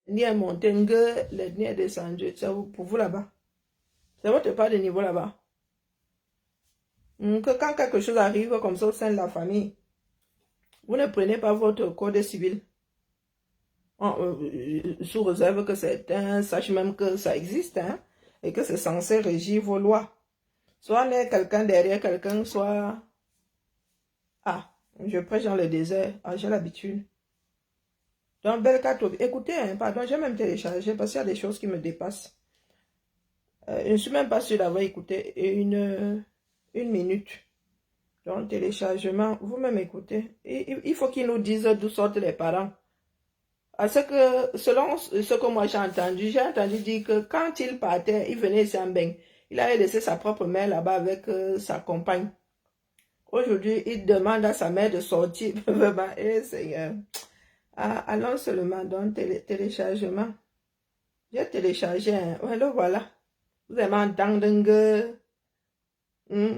ni est monté, l'ethnie est descendue. C'est pour vous là-bas. C'est votre part de niveau là-bas. Que quand quelque chose arrive comme ça au sein de la famille, vous ne prenez pas votre code civil. Sous réserve que certains sachent même que ça existe, hein, et que c'est censé régir vos lois. Soit on est quelqu'un derrière quelqu'un, soit... Ah, je prêche dans le désert. Ah, j'ai l'habitude. Donc, bel cadeau. Écoutez, hein, pardon, j'ai même téléchargé parce qu'il y a des choses qui me dépassent. Je ne suis même pas sûre d'avoir écouté une minute. Donc, téléchargement, vous-même écoutez. Il faut qu'ils nous disent d'où sortent les parents. Parce que, selon ce que moi j'ai entendu dire que quand il partait, il venait ici en Beng. Il avait laissé sa propre mère là-bas avec sa compagne. Aujourd'hui, il demande à sa mère de sortir. Vraiment, Seigneur. Ah, allons seulement dans téléchargement. J'ai téléchargé un. Voilà. Vous avez entendu que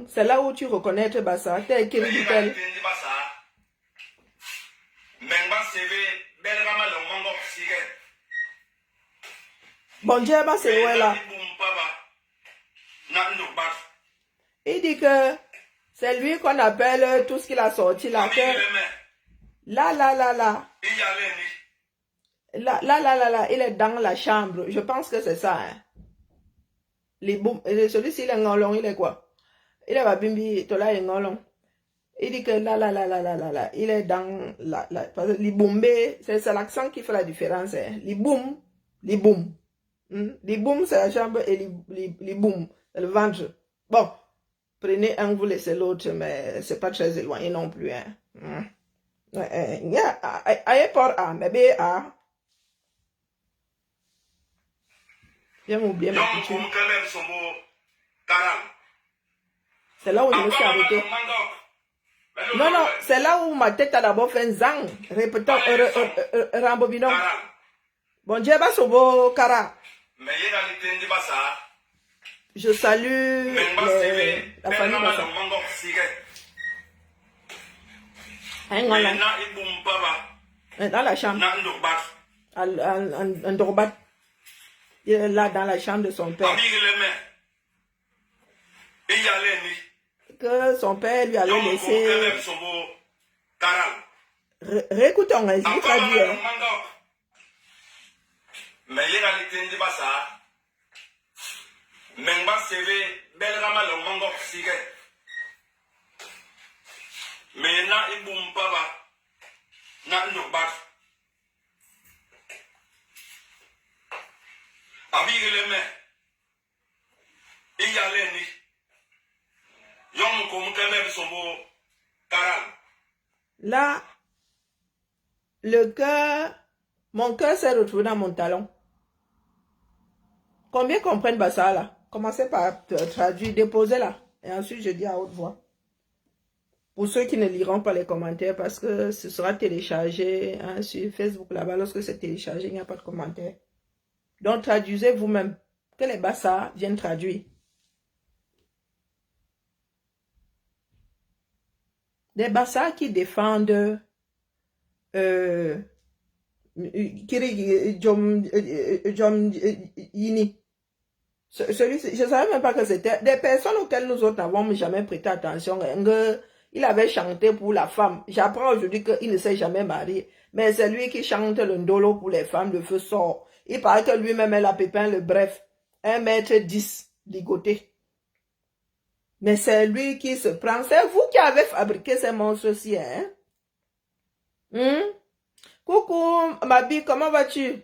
c'est là où tu reconnais Bassa. Tel qu'il dit tel. Bon Dieu, c'est où là? Il dit que c'est lui qu'on appelle tout ce qu'il a sorti là. Que là. Là, il est dans la chambre. Je pense que c'est ça. Hein. Celui-ci, il est ngolong, il est quoi? Il est babimbi, tola est ngolong. Il dit que là, il est dans la parce que les bombés, c'est l'accent qui fait la différence. Hein. Les boum. Les boum, c'est la chambre et les boum, c'est le ventre. Bon, prenez un, vous laissez l'autre, mais c'est pas très éloigné non plus. Hein. Mais bien oublié ma coutume. C'est là où je me suis arrêté. Non, c'est là où ma tête a d'abord fait un zang. Répétons, rembobinons. Bon Dieu, va sauver Kara. Je salue la famille Bassa. Dans la chambre. Un dorbat. Il est là dans la chambre de son père. Que son père lui avait laissé. Réécoutons, je vais traduire. Là, le cœur, mon cœur s'est retrouvé dans mon talon. Combien comprennent Bassa là? Commencez par traduire, déposez là. Et ensuite, je dis à haute voix. Pour ceux qui ne liront pas les commentaires, parce que ce sera téléchargé hein, sur Facebook là-bas. Lorsque c'est téléchargé, il n'y a pas de commentaires. Donc, traduisez vous-même. Que les Bassa viennent traduire. Des Bassa qui défendent Yini. Celui-ci, je ne savais même pas que c'était des personnes auxquelles nous autres n'avons jamais prêté attention. Il avait chanté pour la femme. J'apprends aujourd'hui qu'il ne s'est jamais marié. Mais c'est lui qui chante le ndolo pour les femmes, le feu sort. Il paraît que lui-même est la pépin, le bref. 1,10 m ligoté. Mais c'est lui qui se prend. C'est vous qui avez fabriqué ces monstres-ci, hein? Coucou, ma bille, comment vas-tu?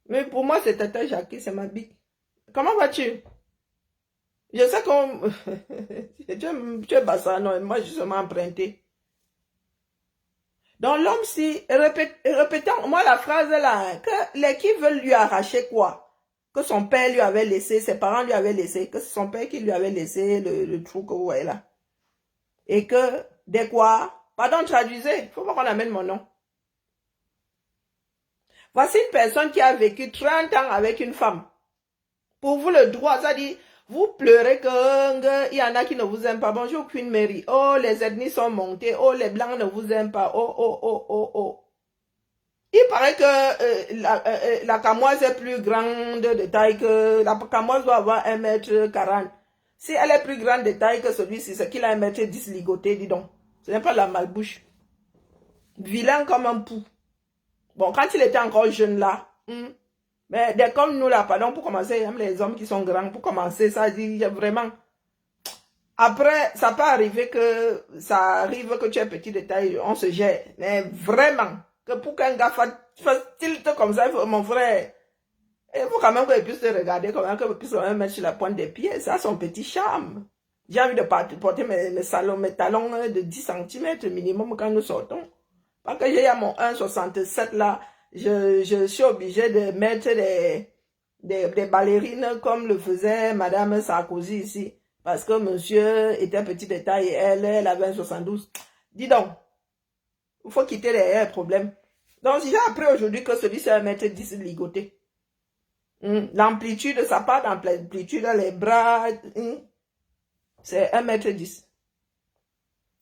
Mais pour moi, c'est Tata Jackie, c'est ma bille. Comment vas-tu? Je sais qu'on... tu es Bassa, non, moi, je suis emprunté. Donc, l'homme, si... Répétons, moi, la phrase là, que les qui veulent lui arracher quoi? Que son père lui avait laissé, ses parents lui avaient laissé, que c'est son père qui lui avait laissé le trou que vous voyez là. Et que, des quoi? Pardon, traduisez, il faut pas qu'on amène mon nom. Voici une personne qui a vécu 30 ans avec une femme. Pour vous, le droit, ça dit, vous pleurez que il y en a qui ne vous aiment pas. Bonjour, Queen Mary. Oh, les ethnies sont montées. Oh, les blancs ne vous aiment pas. Oh. Il paraît que la camoise est plus grande de taille que... La camoise doit avoir 1,40 m. Si elle est plus grande de taille que celui-ci, c'est qu'il a 1,10 m ligoté, dis donc. Ce n'est pas la malbouche. Vilain comme un pou. Bon, quand il était encore jeune là, mais dès comme nous là, pardon, pour commencer, même les hommes qui sont grands, pour commencer, ça dit vraiment... Après, ça peut arriver que tu es petit de taille, on se gère. Mais vraiment, que pour qu'un gars fasse tilt comme ça, mon frère, il faut quand même qu'il puisse te regarder, quand même qu'il puisse me mettre sur la pointe des pieds. Ça, son petit charme. J'ai envie de porter mes talons de 10 cm minimum quand nous sortons. Parce que j'ai mon 1,67 là, je suis obligée de mettre des ballerines comme le faisait Madame Sarkozy ici. Parce que monsieur était petit de taille et elle avait 1,72. Dis donc, il faut quitter les problèmes. Donc, j'ai appris aujourd'hui que celui-ci c'est 1,10 m ligoté. L'amplitude, ça part d'amplitude, les bras, c'est 1,10 m.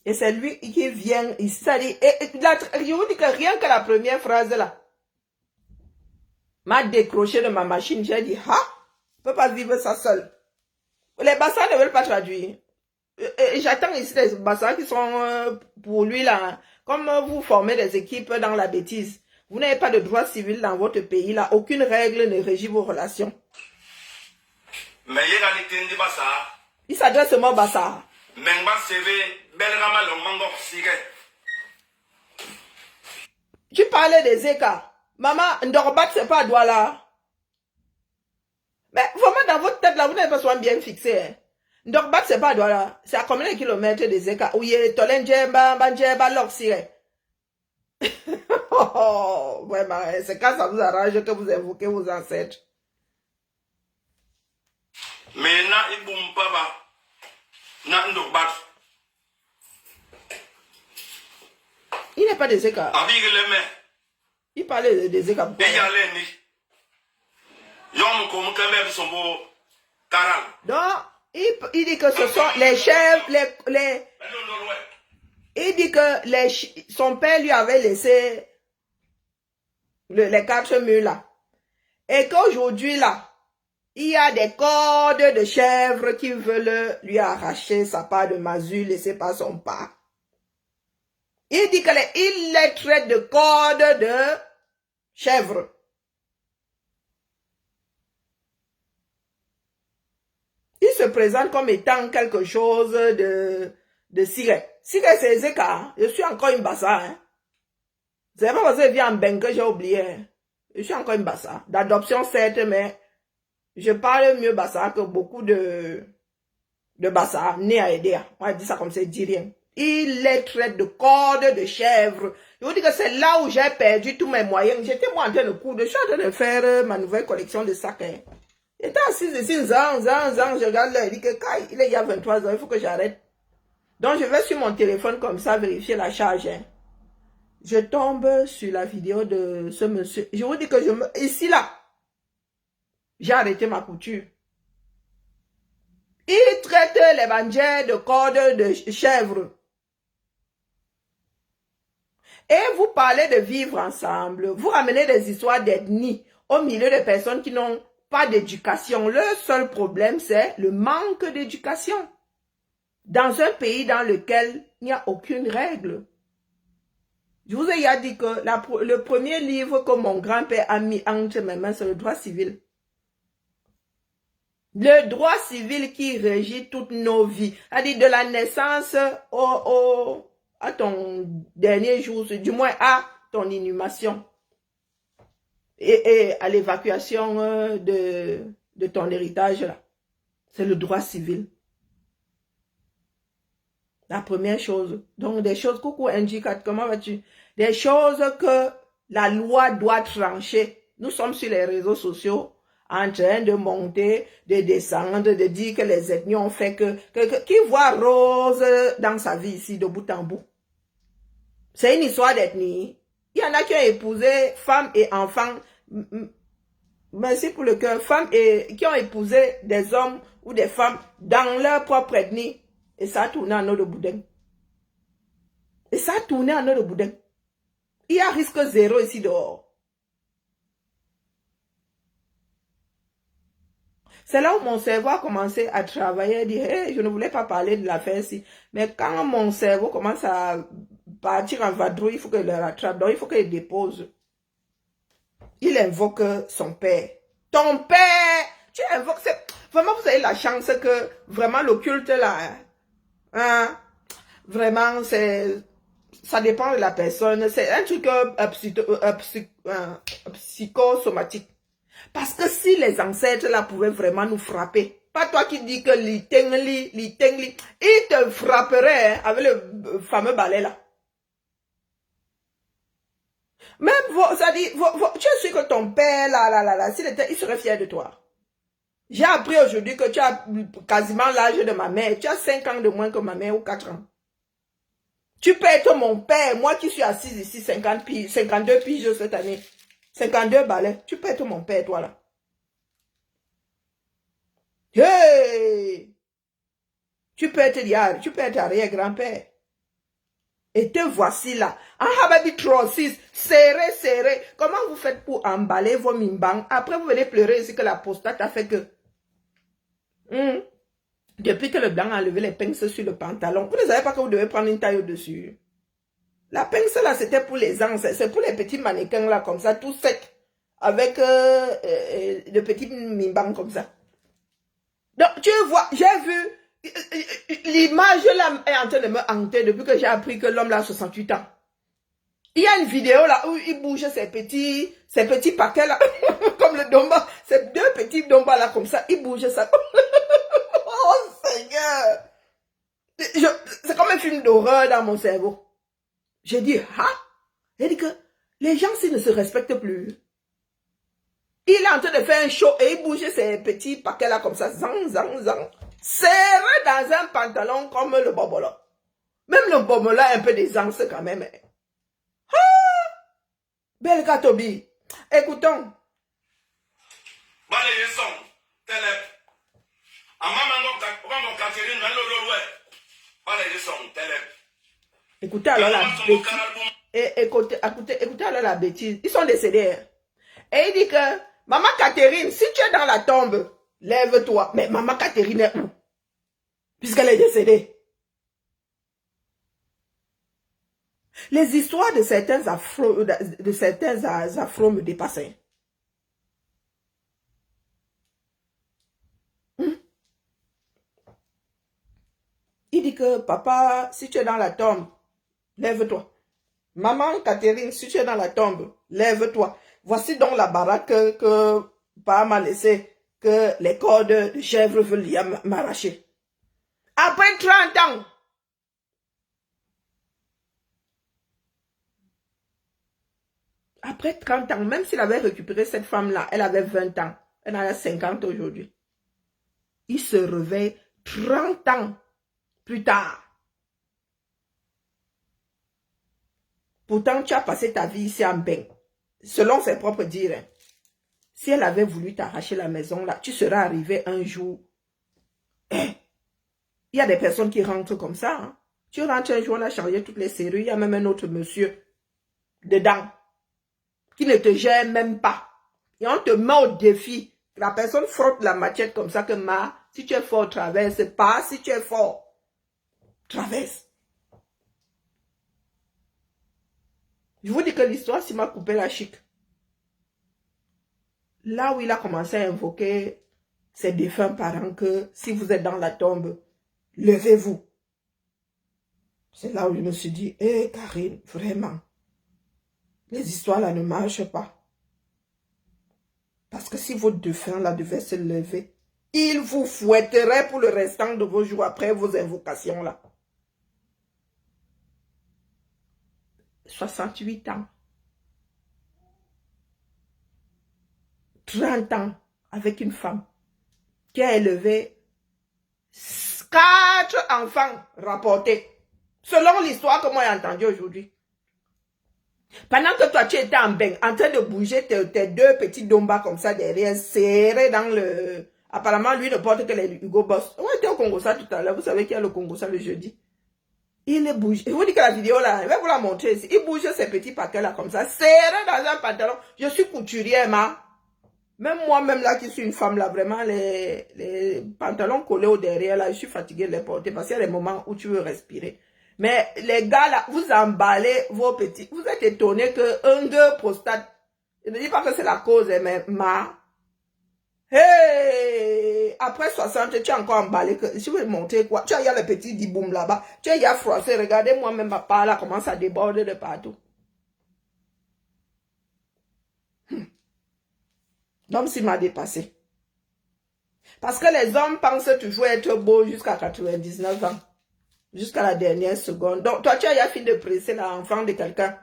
Et c'est lui qui vient, je vous dis que rien que la première phrase là, m'a décroché de ma machine, j'ai dit, je ne peux pas vivre ça seul. Les bassins ne veulent pas traduire. J'attends ici les bassins qui sont pour lui là. Comme vous formez des équipes dans la bêtise, vous n'avez pas de droit civil dans votre pays là. Aucune règle ne régit vos relations. Mais il s'adresse seulement au bassa. Tu parlais des écarts. Maman, Ndorbat, c'est pas à Douala. Mais vraiment, dans votre tête, là, vous n'avez pas soin bien fixé. Hein. Ndorbat, c'est pas à Douala. C'est à combien de kilomètres des écarts? Oui, Tolenjeba, Banjeba, Loxire. Oh, vraiment, c'est quand ça vous arrange que vous invoquez vos ancêtres. Mais na ibum papa, na Ndorbat. Il n'est pas des écarts. Il parlait des écarts. Donc, il dit que ce sont les chèvres, il dit que son père lui avait laissé les 4 mules là. Et qu'aujourd'hui là, il y a des cordes de chèvres qui veulent lui arracher sa part de mazu laissée par son père. Il dit qu'il les traite de cordes de chèvres. Il se présente comme étant quelque chose de ciré. Ciré, c'est Zeka. Hein? Je suis encore une bassa. Hein? C'est pas parce que je viens en Ben que j'ai oublié. Hein? Je suis encore une bassa. D'adoption, certes, mais je parle mieux bassa que beaucoup de bassa nés à aider. On va dire ça comme ça, il dit rien. Il les traite de cordes de chèvre. Je vous dis que c'est là où j'ai perdu tous mes moyens. J'étais moi en train de coudre. Je suis en train de faire ma nouvelle collection de sacs. Hein. J'étais assise ici, je regarde là, il dit que il y a 23 heures, il faut que j'arrête. Donc je vais sur mon téléphone comme ça, vérifier la charge. Hein. Je tombe sur la vidéo de ce monsieur. Je vous dis que ici là, j'ai arrêté ma couture. Il traite les bandits de cordes de chèvre. Et vous parlez de vivre ensemble. Vous ramenez des histoires d'ethnie au milieu de personnes qui n'ont pas d'éducation. Le seul problème, c'est le manque d'éducation. Dans un pays dans lequel il n'y a aucune règle. Je vous ai dit que le premier livre que mon grand-père a mis entre mes mains, c'est le droit civil. Le droit civil qui régit toutes nos vies. C'est-à-dire de la naissance à ton dernier jour, du moins à ton inhumation. Et à l'évacuation de ton héritage là. C'est le droit civil. La première chose. Donc des choses, coucou N4, comment vas-tu? Des choses que la loi doit trancher. Nous sommes sur les réseaux sociaux en train de monter, de descendre, de dire que les ethnies ont fait qui voit Rose dans sa vie ici de bout en bout. C'est une histoire d'ethnie. Il y en a qui ont épousé femmes et enfants. Merci pour le cœur. Femmes qui ont épousé des hommes ou des femmes dans leur propre ethnie. Et ça a tourné en eau de boudin. Et ça a tourné en eau de boudin. Il y a risque zéro ici dehors. C'est là où mon cerveau a commencé à travailler, dire, hey, je ne voulais pas parler de l'affaire ici. Mais quand mon cerveau commence à partir en vadrouille, il faut qu'il le rattrape. Donc, il faut qu'il dépose. Il invoque son père. Ton père! Tu invoques... Vraiment, vous avez la chance que vraiment l'occulte là, hein, vraiment, ça dépend de la personne. C'est un truc psychosomatique. Parce que si les ancêtres là pouvaient vraiment nous frapper, pas toi qui dis que li tengli, ils te frapperaient hein, avec le fameux balai là. Même, ça dit, tu es sûr que ton père là, il serait fier de toi. J'ai appris aujourd'hui que tu as quasiment l'âge de ma mère. Tu as 5 ans de moins que ma mère ou 4 ans. Tu peux être mon père, moi qui suis assise ici, 52 piges cette année. 52 balais. Tu peux être mon père, toi là. Hey! Tu peux être arrière-grand-père. Et te voici là. En hababi 36, serré. Comment vous faites pour emballer vos mimbangs? Après, vous venez pleurer ici que la prostate a fait que... Depuis que le blanc a levé les pinces sur le pantalon, vous ne savez pas que vous devez prendre une taille au-dessus. La pince là, c'était pour les ans. C'est pour les petits mannequins là, comme ça, tout sec. Avec de petits mimbangs comme ça. Donc, tu vois, j'ai vu... L'image là est en train de me hanter depuis que j'ai appris que l'homme là a 68 ans. Il y a une vidéo là où il bouge ses petits paquets là, comme le domba. Ces 2 petits dombas là comme ça, il bouge ça. Oh Seigneur! C'est comme un film d'horreur dans mon cerveau. J'ai dit, ah? J'ai dit que les gens s'ils ne se respectent plus. Il est en train de faire un show et il bouge ses petits paquets là comme ça, zang. Serré dans un pantalon comme le bobola. Même le bobola a un peu d'aisance quand même. Ah! Belle Katobi. Écoutons. Écoutez alors la bêtise. Écoutez alors la bêtise. Ils sont décédés. Et il dit que, maman Catherine, si tu es dans la tombe, lève-toi. Mais maman Catherine est où? Puisqu'elle est décédée. Les histoires de certains afros me dépassaient. Il dit que, papa, si tu es dans la tombe, lève-toi. Maman Catherine, si tu es dans la tombe, lève-toi. Voici donc la baraque que papa m'a laissé, que les cordes de chèvre veulent m'arracher. Après 30 ans. Après 30 ans, même s'il avait récupéré cette femme-là, elle avait 20 ans. Elle en a 50 aujourd'hui. Il se réveille 30 ans plus tard. Pourtant, tu as passé ta vie ici en bain. Selon ses propres dires. Si elle avait voulu t'arracher la maison, là, tu serais arrivé un jour. Il y a des personnes qui rentrent comme ça. Hein. Tu rentres un jour, on a changé toutes les serrures. Il y a même un autre monsieur dedans qui ne te gère même pas. Et on te met au défi. La personne frotte la machette comme ça que si tu es fort, traverse. Pas si tu es fort. Traverse. Je vous dis que l'histoire, s'il m'a coupé la chic. Là où il a commencé à invoquer ses défunts parents que si vous êtes dans la tombe, levez-vous. C'est là où je me suis dit, hé Karine, vraiment, les histoires là ne marchent pas. Parce que si votre défunt là devait se lever, il vous fouetterait pour le restant de vos jours après vos invocations là. 68 ans. 30 ans avec une femme qui a élevé 4 enfants rapportés. Selon l'histoire que moi j'ai entendue aujourd'hui. Pendant que toi tu étais en bain, en train de bouger tes 2 petits dombas comme ça derrière, serrés dans le... Apparemment lui ne porte que les Hugo Boss. On était au Congo ça tout à l'heure, vous savez qu'il y a le Congo ça le jeudi. Il bouge. Je vous dis que la vidéo là, je vais vous la montrer ici. Il bouge ces petits paquets là comme ça, serré dans un pantalon. Je suis couturière, ma. Même moi-même là qui suis une femme là, vraiment les pantalons collés au derrière là, je suis fatiguée de les porter parce qu'il y a des moments où tu veux respirer. Mais les gars là, vous emballez vos petits. Vous êtes étonnés que un gars prostate. Je ne dis pas que c'est la cause, mais ma. Hey! Après 60, tu as encore emballé que. Je vais montrer quoi? Tu as, il y a le petit diboum là-bas. Tu as, il y a froissé. Regardez moi-même ma part là, comment ça déborde de partout. L'homme s'il m'a dépassé. Parce que les hommes pensent toujours être beaux jusqu'à 99 ans. Jusqu'à la dernière seconde. Donc, toi, tu as fini de presser l'enfant de quelqu'un.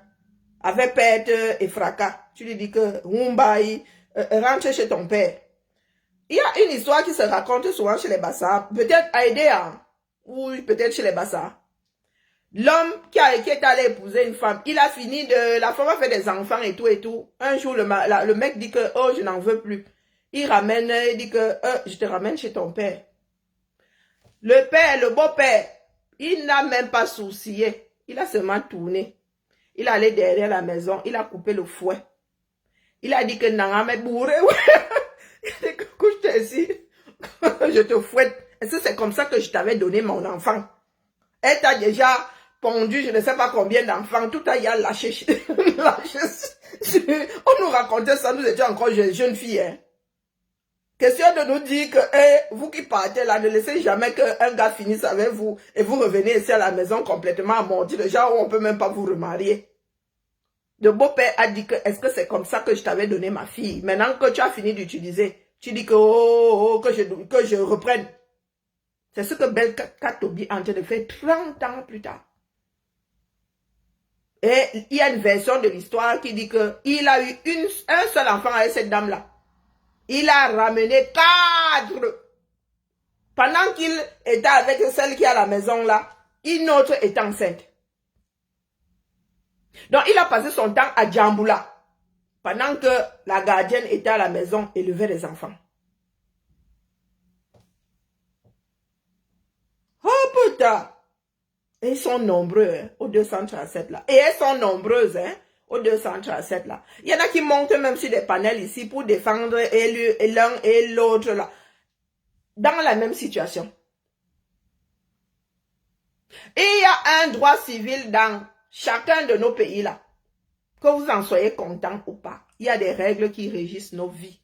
Avec perte et fracas. Tu lui dis que, Mumbai, rentre chez ton père. Il y a une histoire qui se raconte souvent chez les Bassas. Peut-être à Aidéa. Ou peut-être chez les Bassas. L'homme qui est allé épouser une femme, il a fini de... La femme a fait des enfants et tout et tout. Un jour, le mec dit que, oh, je n'en veux plus. Il ramène, il dit que, je te ramène chez ton père. Le père, le beau-père, il n'a même pas sourcillé. Il a seulement tourné. Il est allé derrière la maison, il a coupé le fouet. Il a dit que non, mais bourré, ouais. Il dit que couche-toi ici. Je te fouette. Est-ce que c'est comme ça que je t'avais donné mon enfant? Elle t'a déjà pondu, je ne sais pas combien d'enfants, tout a lâché. On nous racontait ça, nous étions encore jeunes filles. Hein. Question de nous dire que vous qui partez là, ne laissez jamais qu'un gars finisse avec vous et vous revenez ici à la maison complètement amorti, le genre où on ne peut même pas vous remarier. Le beau-père a dit que est-ce que c'est comme ça que je t'avais donné ma fille? Maintenant que tu as fini d'utiliser, tu dis que, que je reprenne. C'est ce que Belle Katobi est en train de faire 30 ans plus tard. Et il y a une version de l'histoire qui dit qu'il a eu un seul enfant avec cette dame-là. Il a ramené 4. Pendant qu'il était avec celle qui est à la maison là, une autre est enceinte. Donc il a passé son temps à Djamboula. Pendant que la gardienne était à la maison et élevait les enfants. Oh putain! Et ils sont nombreux hein, au 237 là. Et elles sont nombreuses hein, au 237 là. Il y en a qui montent même sur des panels ici pour défendre l'un et l'autre là. Dans la même situation. Et il y a un droit civil dans chacun de nos pays là. Que vous en soyez content ou pas. Il y a des règles qui régissent nos vies.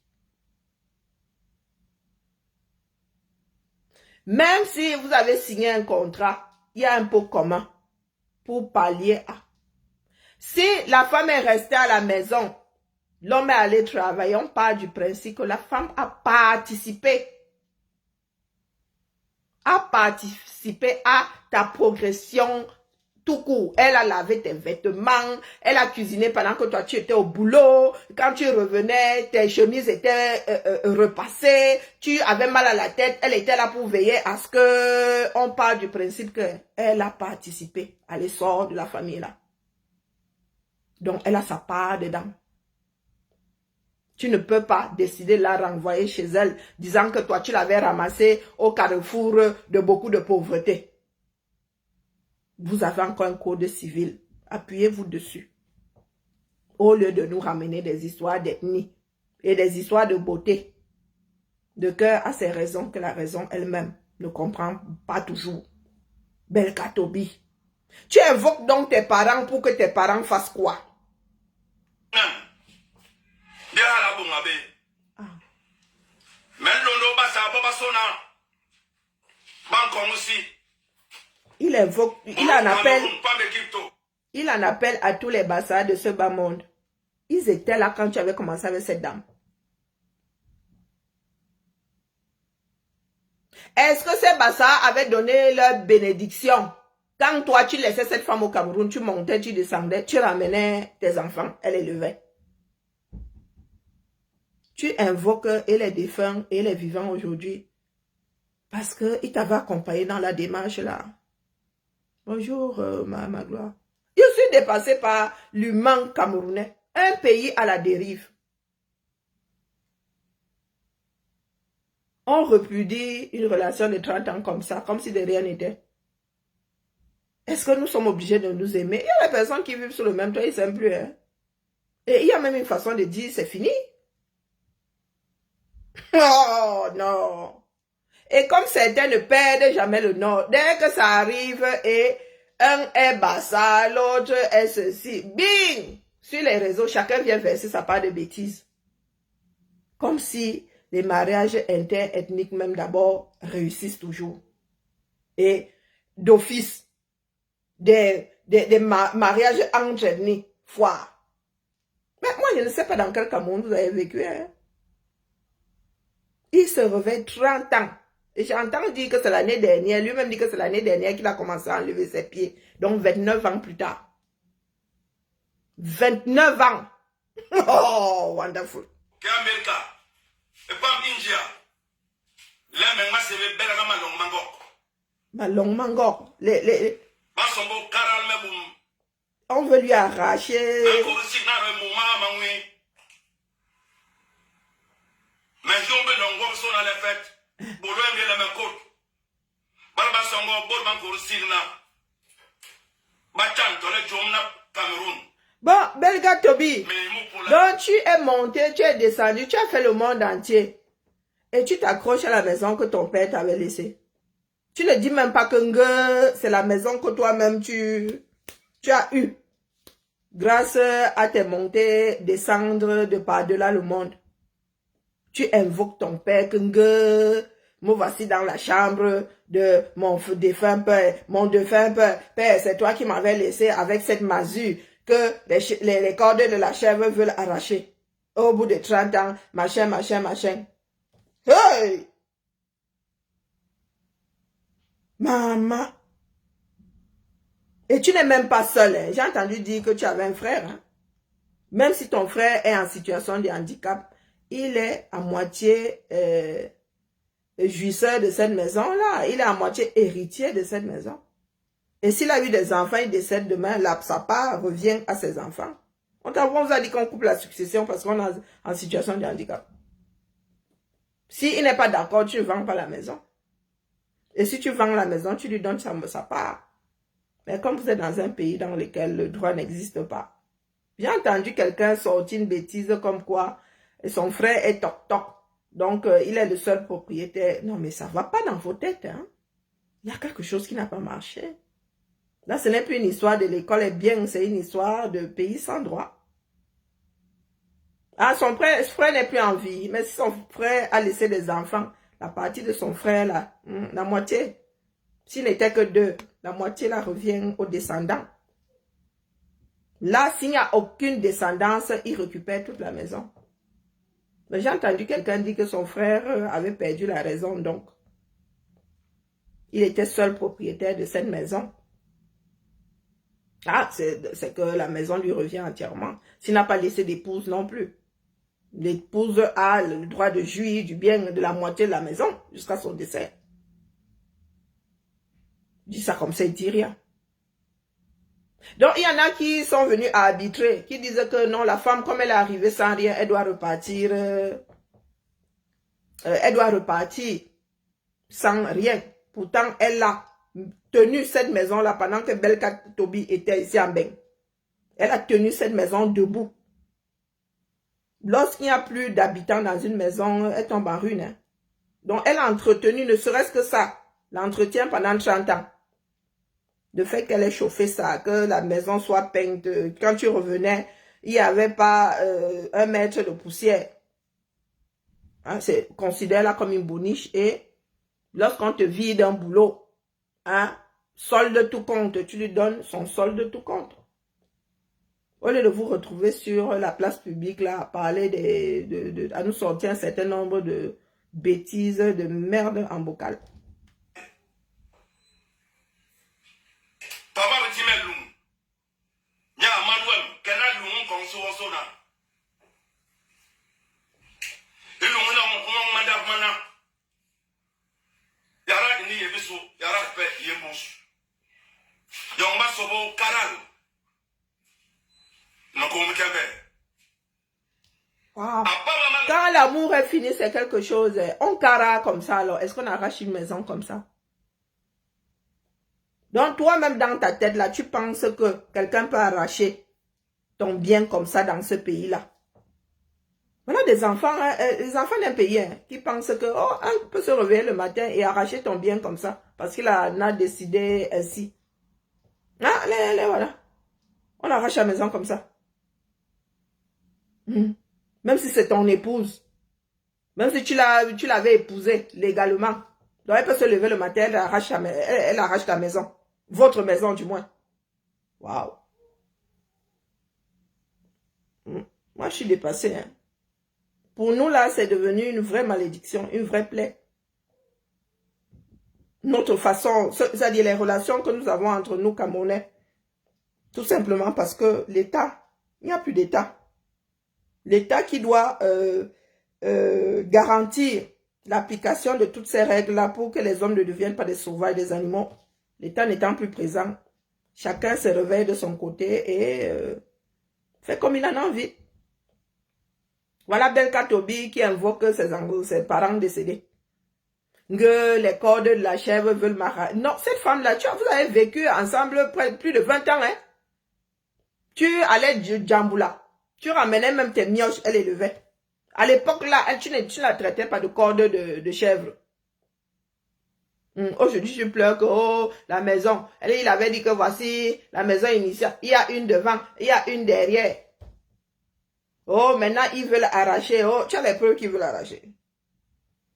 Même si vous avez signé un contrat, il y a un pot commun pour pallier à. Si la femme est restée à la maison, l'homme est allé travailler, on part du principe que la femme a participé à ta progression tout court. Elle a lavé tes vêtements, elle a cuisiné pendant que toi tu étais au boulot. Quand tu revenais, tes chemises étaient repassées, tu avais mal à la tête, elle était là pour veiller à ce que on part du principe qu'elle a participé à l'essor de la famille là. Donc elle a sa part dedans. Tu ne peux pas décider de la renvoyer chez elle, disant que toi, tu l'avais ramassée au carrefour de beaucoup de pauvreté. Vous avez encore un code civil. Appuyez-vous dessus. Au lieu de nous ramener des histoires d'ethnie et des histoires de beauté. De cœur à ces raisons que la raison elle-même ne comprend pas toujours. Belle Katobi. Tu invoques donc tes parents pour que tes parents fassent quoi? Il invoque, il en appelle à tous les Bassas de ce bas monde. Ils étaient là quand tu avais commencé avec cette dame. Est-ce que ces Bassas avaient donné leur bénédiction? Quand toi, tu laissais cette femme au Cameroun, tu montais, tu descendais, tu ramenais tes enfants, elle élevait. Tu invoques et les défunts et les vivants aujourd'hui parce qu'ils t'avaient accompagné dans la démarche là. Bonjour, ma gloire. Je suis dépassé par l'humain camerounais. Un pays à la dérive. On repudie une relation de 30 ans comme ça, comme si de rien n'était. Est-ce que nous sommes obligés de nous aimer? Il y a des personnes qui vivent sur le même toit, ils ne s'aiment plus. Hein? Et il y a même une façon de dire, c'est fini. Oh non. Et comme certains ne perdent jamais le nord, dès que ça arrive et un est bassa, l'autre est ceci, bing! Sur les réseaux, chacun vient verser sa part de bêtises. Comme si les mariages interethniques même d'abord réussissent toujours. Et d'office, des mariages entre ethnies, foire. Mais moi, je ne sais pas dans quel Cameroun vous avez vécu. Hein? Il se réveille 30 ans. Et j'entends dire que c'est l'année dernière, lui-même dit que c'est l'année dernière qu'il a commencé à enlever ses pieds. Donc 29 ans plus tard. 29 ans. Oh, wonderful. America. Et pas India. Là, même, c'est le bel à ma longue mango. Ma longue mango. On veut lui arracher. Mais je vais l'envoyer sur la fête. Pour lui, la même côte. Barba Songo, Borban Koursigna. Batan, Tole Jomna, Cameroun. Bon, Belga Toby. Donc tu es monté, tu es descendu, tu as fait le monde entier. Et tu t'accroches à la maison que ton père t'avait laissée. Tu ne dis même pas que c'est la maison que toi-même tu as eue. Grâce à tes montées, descendre de par-delà le monde. Tu invoques ton père, que me voici dans la chambre de mon défunt père. Mon défunt père, c'est toi qui m'avais laissé avec cette masure que les cordes de la chèvre veulent arracher. Au bout de 30 ans, machin, machin, machin. Hey! Maman! Et tu n'es même pas seul. Hein? J'ai entendu dire que tu avais un frère. Hein? Même si ton frère est en situation de handicap, il est à moitié jouisseur de cette maison-là. Il est à moitié héritier de cette maison. Et s'il a eu des enfants, il décède demain, sa part revient à ses enfants. On vous a dit qu'on coupe la succession parce qu'on est en situation de handicap. S'il n'est pas d'accord, tu ne vends pas la maison. Et si tu vends la maison, tu lui donnes sa part. Mais comme vous êtes dans un pays dans lequel le droit n'existe pas, j'ai entendu quelqu'un sortir une bêtise comme quoi son frère est toc-toc. Donc, il est le seul propriétaire. Non, mais ça ne va pas dans vos têtes. Hein? Il y a quelque chose qui n'a pas marché. Là, ce n'est plus une histoire de l'école est bien, c'est une histoire de pays sans droit. Ah, son frère n'est plus en vie. Mais si son frère a laissé des enfants, la partie de son frère, là, la moitié, s'il n'était que 2, la moitié, là, revient aux descendants. Là, s'il n'y a aucune descendance, il récupère toute la maison. Mais j'ai entendu quelqu'un dire que son frère avait perdu la raison, donc il était seul propriétaire de cette maison. Ah, c'est que la maison lui revient entièrement. S'il n'a pas laissé d'épouse non plus. L'épouse a le droit de jouir du bien de la moitié de la maison jusqu'à son décès. Je dis ça comme ça, il dit rien. Donc, il y en a qui sont venus à arbitrer, qui disent que non, la femme, comme elle est arrivée sans rien, elle doit repartir sans rien. Pourtant, elle a tenu cette maison-là pendant que Belka Toby était ici en Beng. Elle a tenu cette maison debout. Lorsqu'il n'y a plus d'habitants dans une maison, elle tombe en ruine. Hein. Donc, elle a entretenu, ne serait-ce que ça, l'entretien pendant 30 ans. Le fait qu'elle ait chauffé ça, que la maison soit peinte, quand tu revenais, il n'y avait pas 1 mètre de poussière. Hein, c'est considère-la comme une boniche et lorsqu'on te vide un boulot, hein, solde tout compte, tu lui donnes son solde tout compte. Au lieu de vous retrouver sur la place publique là, à parler à nous sortir un certain nombre de bêtises, de merde en bocal. Papa me dit mais l'oum. Nya Manuel, quel a l'oum comme ça là. Et l'oum là on manda mana. Yara ni yebiso, yara pe yembus. Yomba sobo karal. Non comme kebe. Wow. Quand l'amour est fini, c'est quelque chose. On cara comme ça alors. Est-ce qu'on arrache une maison comme ça? Donc, toi-même, dans ta tête, là, tu penses que quelqu'un peut arracher ton bien comme ça dans ce pays-là. Voilà des enfants, hein, les enfants d'un pays hein, qui pensent que, oh, elle peut se réveiller le matin et arracher ton bien comme ça, parce qu'il a décidé ainsi. Ah, allez, voilà. On arrache la maison comme ça. Même si c'est ton épouse. Même si tu l'avais épousée légalement. Donc, elle peut se lever le matin, elle arrache ta maison. Votre maison, du moins. Waouh. Moi, je suis dépassée. Hein. Pour nous, là, c'est devenu une vraie malédiction, une vraie plaie. Notre façon, c'est-à-dire les relations que nous avons entre nous, Camerounais, tout simplement parce que l'État, il n'y a plus d'État. L'État qui doit garantir l'application de toutes ces règles-là pour que les hommes ne deviennent pas des sauvages, des animaux. L'État n'étant plus présent, chacun se réveille de son côté et fait comme il en a envie. Voilà Belka Tobi qui invoque ses parents décédés. Que les cordes de la chèvre veulent m'arracher. Non, cette femme-là, vous avez vécu ensemble plus de 20 ans. Hein? Tu allais du Djamboula. Tu ramenais même tes mioches, elle élevait. À l'époque, là, tu ne la traitais pas de corde de chèvre. Aujourd'hui, je pleure que, oh, la maison. Il avait dit que voici la maison initiale. Il y a une devant, il y a une derrière. Oh, maintenant, ils veulent arracher. Oh, tu as les preuves qu'ils veulent arracher.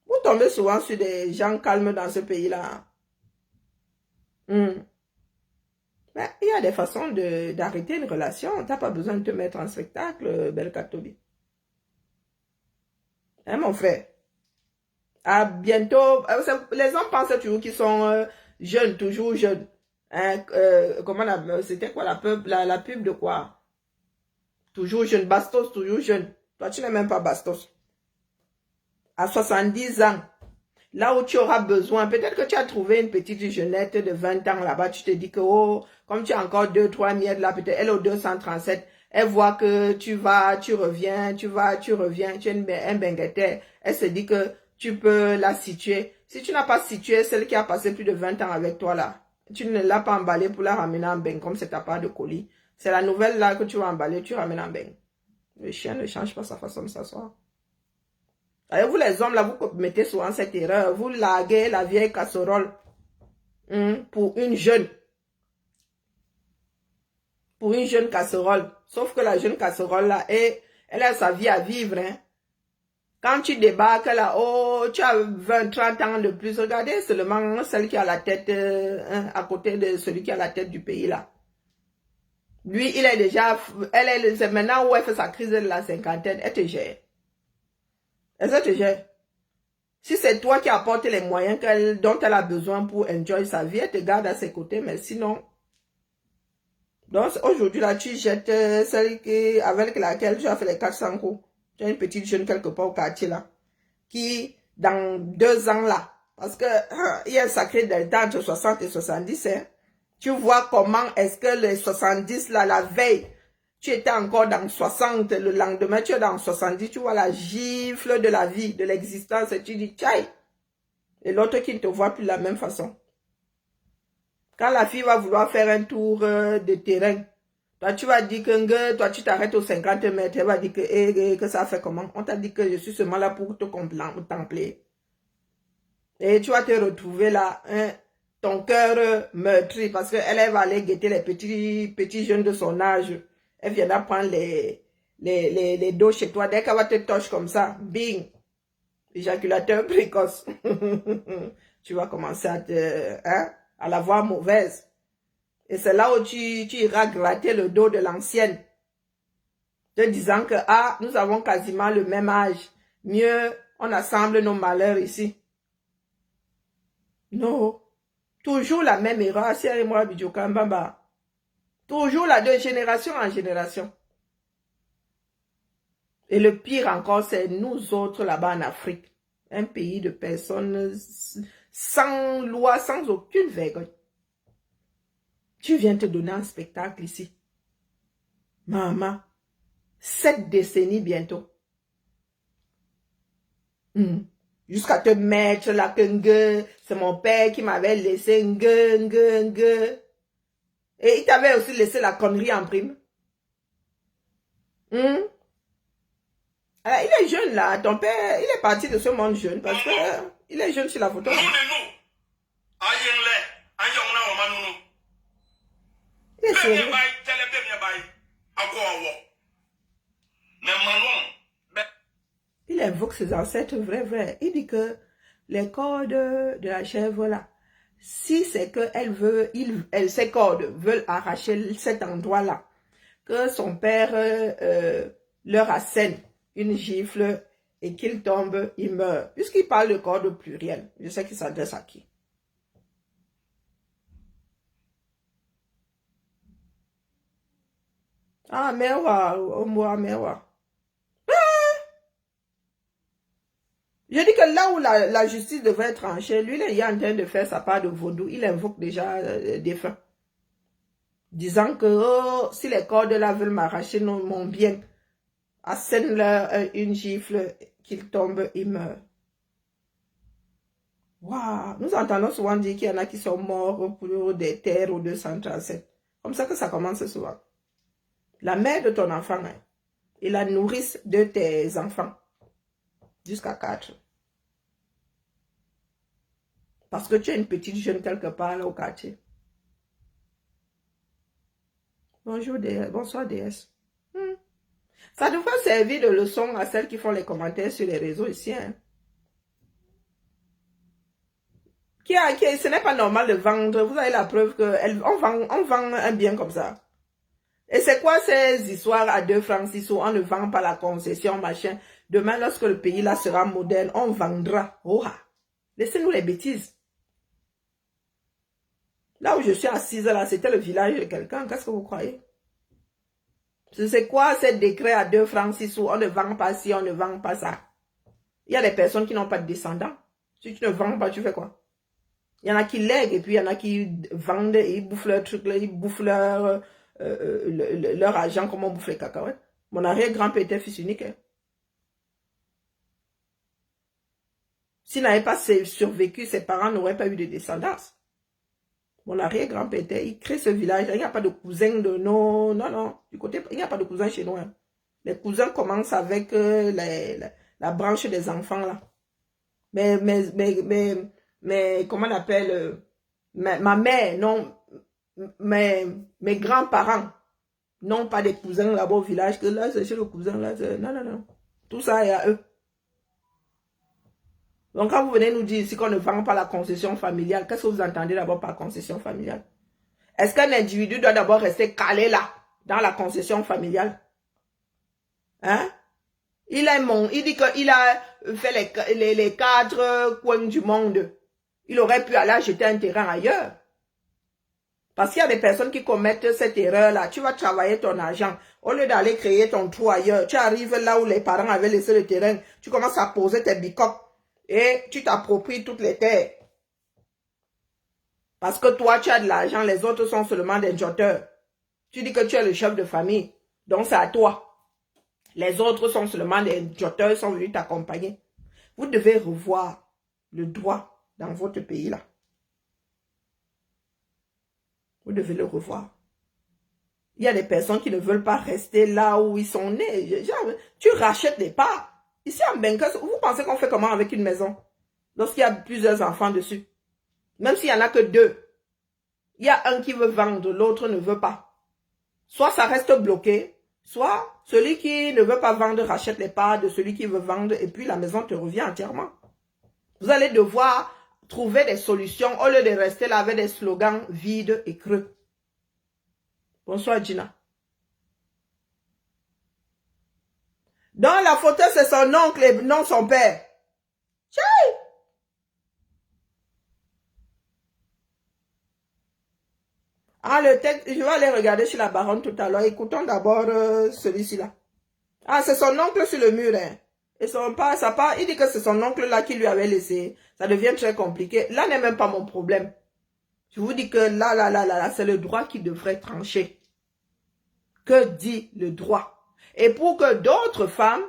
Vous tombez souvent sur des gens calmes dans ce pays-là. Ben, il y a des façons d'arrêter une relation. Tu n'as pas besoin de te mettre en spectacle, Belka Tobi. Hein, mon frère? À bientôt. Les hommes pensent toujours qu'ils sont jeunes, toujours jeunes. Hein, c'était quoi la pub de quoi? Toujours jeune. Bastos, toujours jeune. Toi, tu n'es même pas Bastos. À 70 ans, là où tu auras besoin, peut-être que tu as trouvé une petite jeunette de 20 ans là-bas, tu te dis que, oh, comme tu as encore 2-3 miettes là, peut-être elle au 237, elle voit que tu reviens, tu es un bengueté, elle se dit que tu peux la situer. Si tu n'as pas situé celle qui a passé plus de 20 ans avec toi là, tu ne l'as pas emballée pour la ramener en beng, comme c'est ta part de colis. C'est la nouvelle là que tu vas emballer, tu ramènes en beng. Le chien ne change pas sa façon de s'asseoir. Alors vous les hommes là, vous mettez souvent cette erreur. Vous larguez la vieille casserole pour une jeune. Pour une jeune casserole. Sauf que la jeune casserole là, elle a sa vie à vivre. Hein. Quand tu débarques là, oh, tu as 20, 30 ans de plus. Regardez seulement celle qui a la tête à côté de celui qui a la tête du pays là. Lui, il est déjà, c'est maintenant où elle fait sa crise de la cinquantaine, elle te gère. Elle te gère. Si c'est toi qui apportes les moyens dont elle a besoin pour enjoy sa vie, elle te garde à ses côtés, mais sinon... Donc aujourd'hui, là, tu jettes celle avec laquelle tu as fait les 400 coups. Tu as une petite jeune quelque part au quartier, là, qui, dans 2 ans, là, parce que il y a un sacré delta entre 60 et 70, hein, tu vois comment est-ce que les 70, là, la veille, tu étais encore dans 60, le lendemain, tu es dans 70, tu vois la gifle de la vie, de l'existence, et tu dis, tchaï. Et l'autre qui ne te voit plus de la même façon. Quand la fille va vouloir faire un tour de terrain, toi, tu vas dire que toi, tu t'arrêtes aux 50 mètres, elle va dire que ça fait comment? On t'a dit que je suis seulement là pour te contempler. Et tu vas te retrouver là, hein, ton cœur meurtri, parce qu'elle va aller guetter les petits jeunes de son âge. Elle viendra prendre les dos chez toi. Dès qu'elle va te toucher comme ça, bing, éjaculateur précoce. Tu vas commencer à la voir mauvaise. Et c'est là où tu iras gratter le dos de l'ancienne. Te disant que, ah, nous avons quasiment le même âge. Mieux, on assemble nos malheurs ici. Non. Toujours la même erreur. Toujours la de génération en génération. Et le pire encore, c'est nous autres là-bas en Afrique. Un pays de personnes sans loi, sans aucune vergogne. Tu viens te donner un spectacle ici. Maman, 7 décennies bientôt. Jusqu'à te mettre là que c'est mon père qui m'avait laissé Et il t'avait aussi laissé la connerie en prime. Alors, il est jeune là, ton père, il est parti de ce monde jeune parce que il est jeune sur la photo. Il est sérieux. Il invoque ses ancêtres vrai. Il dit que les cordes de la chèvre là, si c'est qu'elle veut, ses cordes veulent arracher cet endroit là, que son père leur assène une gifle et qu'il tombe, il meurt. Puisqu'il parle de cordes pluriel, je sais qu'il s'adresse à qui. Ah, Mewa, Mewa. Je dis que là où la justice devrait être tranchée, lui, il est en train de faire sa part de vaudou. Il invoque déjà des défunts. Disant que oh, si les cordes là veulent m'arracher mon bien, assène-leur une gifle, qu'ils tombent, ils meurent. Waouh! Nous entendons souvent dire qu'il y en a qui sont morts pour des terres ou 237. Comme ça que ça commence souvent. La mère de ton enfant hein, et la nourrice de tes enfants. Jusqu'à 4. Parce que tu es une petite jeune quelque part là au quartier. Bonjour DS, bonsoir DS. Ça devrait servir de leçon à celles qui font les commentaires sur les réseaux ici. Hein. Ce n'est pas normal de vendre. Vous avez la preuve qu'on vend un bien comme ça. Et c'est quoi ces histoires à 2 francs 6 sous? On ne vend pas la concession, machin. Demain, lorsque le pays là sera moderne, on vendra. Oh, laissez-nous les bêtises. Là où je suis assise là, c'était le village de quelqu'un. Qu'est-ce que vous croyez? C'est quoi ce décret à 2 francs 6 sous? On ne vend pas ci, on ne vend pas ça. Il y a des personnes qui n'ont pas de descendants. Si tu ne vends pas, tu fais quoi? Il y en a qui lèguent et puis il y en a qui vendent et ils bouffent leur truc, ils bouffent leur argent comme on bouffe les cacahuètes. Mon arrière-grand-père était fils unique. Hein. S'il n'avait pas survécu, ses parents n'auraient pas eu de descendance. Mon arrière-grand-père, il crée ce village. Il n'y a pas de cousins de non. Du côté, il n'y a pas de cousins chez nous. Hein. Les cousins commencent avec la branche des enfants là. Mais comment on appelle ma mère, non, mes grands-parents n'ont pas des cousins là-bas au village, que là, c'est chez le cousin, là, non. Tout ça est à eux. Donc, quand vous venez nous dire ici qu'on ne vend pas la concession familiale, qu'est-ce que vous entendez d'abord par concession familiale? Est-ce qu'un individu doit d'abord rester calé là, dans la concession familiale? Hein? Il dit qu'il a fait les 4 coins du monde. Il aurait pu aller acheter un terrain ailleurs. Parce qu'il y a des personnes qui commettent cette erreur-là. Tu vas travailler ton argent. Au lieu d'aller créer ton trou ailleurs, tu arrives là où les parents avaient laissé le terrain. Tu commences à poser tes bicoques. Et tu t'appropries toutes les terres. Parce que toi, tu as de l'argent. Les autres sont seulement des joteurs. Tu dis que tu es le chef de famille. Donc, c'est à toi. Les autres sont seulement des joteurs. Ils sont venus t'accompagner. Vous devez revoir le droit dans votre pays là. Vous devez le revoir. Il y a des personnes qui ne veulent pas rester là où ils sont nés. Tu rachètes des parts. Ici en Benkas, vous pensez qu'on fait comment avec une maison? Lorsqu'il y a plusieurs enfants dessus. Même s'il n'y en a que 2. Il y a un qui veut vendre, l'autre ne veut pas. Soit ça reste bloqué, soit celui qui ne veut pas vendre rachète les parts de celui qui veut vendre et puis la maison te revient entièrement. Vous allez devoir trouver des solutions au lieu de rester là avec des slogans vides et creux. Bonsoir Gina. Dans la photo, c'est son oncle et non son père. Tchai! Ah, le texte, je vais aller regarder chez la baronne tout à l'heure. Écoutons d'abord celui-ci là. Ah, c'est son oncle sur le mur. Hein. Et il dit que c'est son oncle là qui lui avait laissé. Ça devient très compliqué. Là n'est même pas mon problème. Je vous dis que là, c'est le droit qui devrait trancher. Que dit le droit? Et pour que d'autres femmes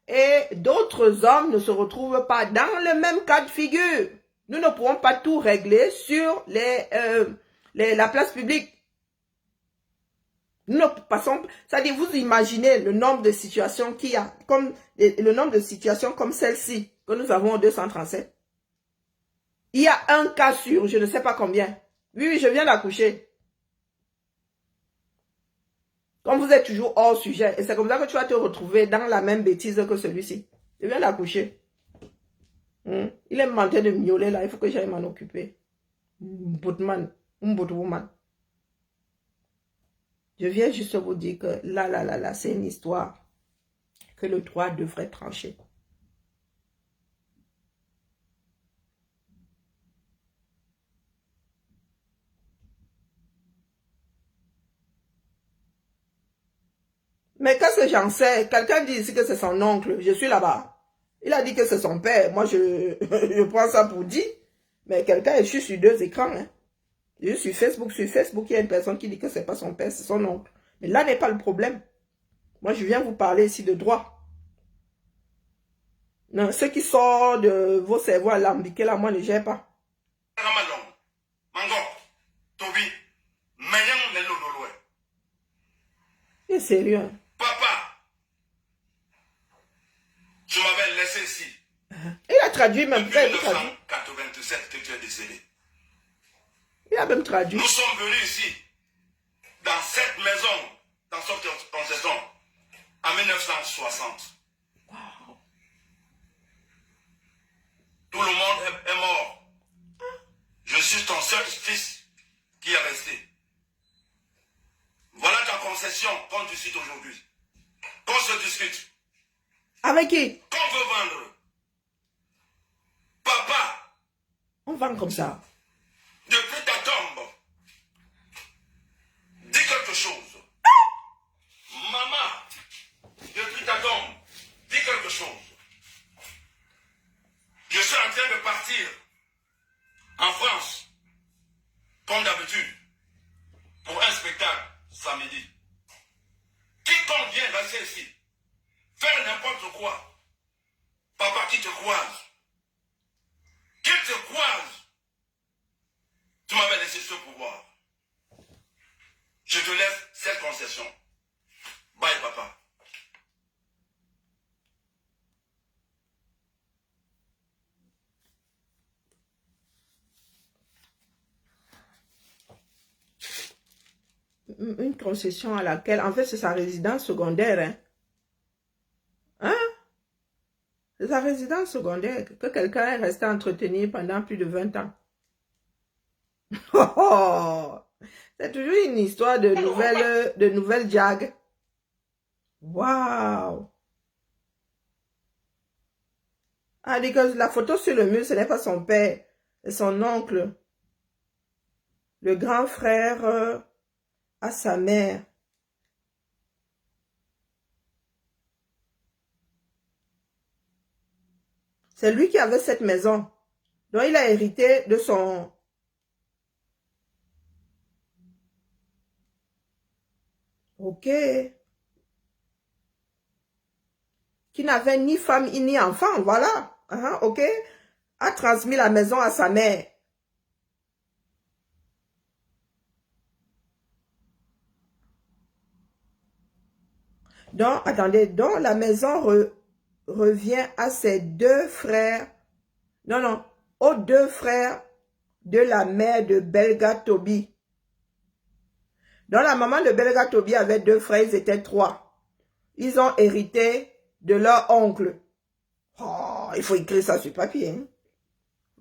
et d'autres hommes ne se retrouvent pas dans le même cas de figure. Nous ne pourrons pas tout régler sur la place publique. Nous ne passons, c'est-à-dire vous imaginez le nombre de situations qu'il y a, comme le nombre de situations comme celle-ci que nous avons au 237. Il y a un cas sur, je ne sais pas combien. Oui, je viens d'accoucher. Comme vous êtes toujours hors sujet, et c'est comme ça que tu vas te retrouver dans la même bêtise que celui-ci. Je viens d'accoucher. Il est menté de miauler là, il faut que j'aille m'en occuper. Boutman, woman. Je viens juste vous dire que là, c'est une histoire que le droit devrait trancher. Mais qu'est-ce que j'en sais? Quelqu'un dit ici que c'est son oncle. Je suis là-bas. Il a dit que c'est son père. Moi, je prends ça pour dit. Mais quelqu'un, je suis sur 2 écrans. Hein. Je suis sur Facebook. Sur Facebook, il y a une personne qui dit que c'est pas son père, c'est son oncle. Mais là n'est pas le problème. Moi, je viens vous parler ici de droit. Non, ce qui sort de vos cerveaux alambiqués, là, moi, ne gère pas. C'est sérieux. Hein? Papa, tu m'avais laissé ici. Il a traduit même. Depuis 1987 que tu es décédé. Il a même traduit. Nous sommes venus ici, dans cette maison, dans cette concession, en 1960. Wow. Tout le monde est mort. Je suis ton seul fils qui est resté. Voilà ta concession qu'on discute aujourd'hui. Qu'on se discute. Avec qui? Qu'on veut vendre. Papa. On vend comme ça. Depuis ta tombe. Dis quelque chose. Maman. Depuis ta tombe. Dis quelque chose. Je suis en train de partir en France. Comme d'habitude. Pour un spectacle. Samedi. Quiconque vient rester ici, faire n'importe quoi, papa qui te croise, qu'il te croise, tu m'avais laissé ce pouvoir. Je te laisse cette concession. Bye papa. Une concession à laquelle, en fait, c'est sa résidence secondaire. Hein? Hein? C'est sa résidence secondaire que quelqu'un est resté entretenir pendant plus de 20 ans. Oh, c'est toujours une histoire de nouvelle jag. Waouh! Ah, dit que la photo sur le mur, ce n'est pas son père, c'est son oncle. Le grand frère à sa mère. C'est lui qui avait cette maison. Donc, il a hérité de son... Ok. Qui n'avait ni femme ni enfant, voilà. Ok. A transmis la maison à sa mère. Donc, attendez, donc la maison revient à ses 2 frères. Non, aux 2 frères de la mère de Belga Toby. Donc, la maman de Belga Toby avait 2 frères, ils étaient 3. Ils ont hérité de leur oncle. Oh, il faut écrire ça sur papier. Hein?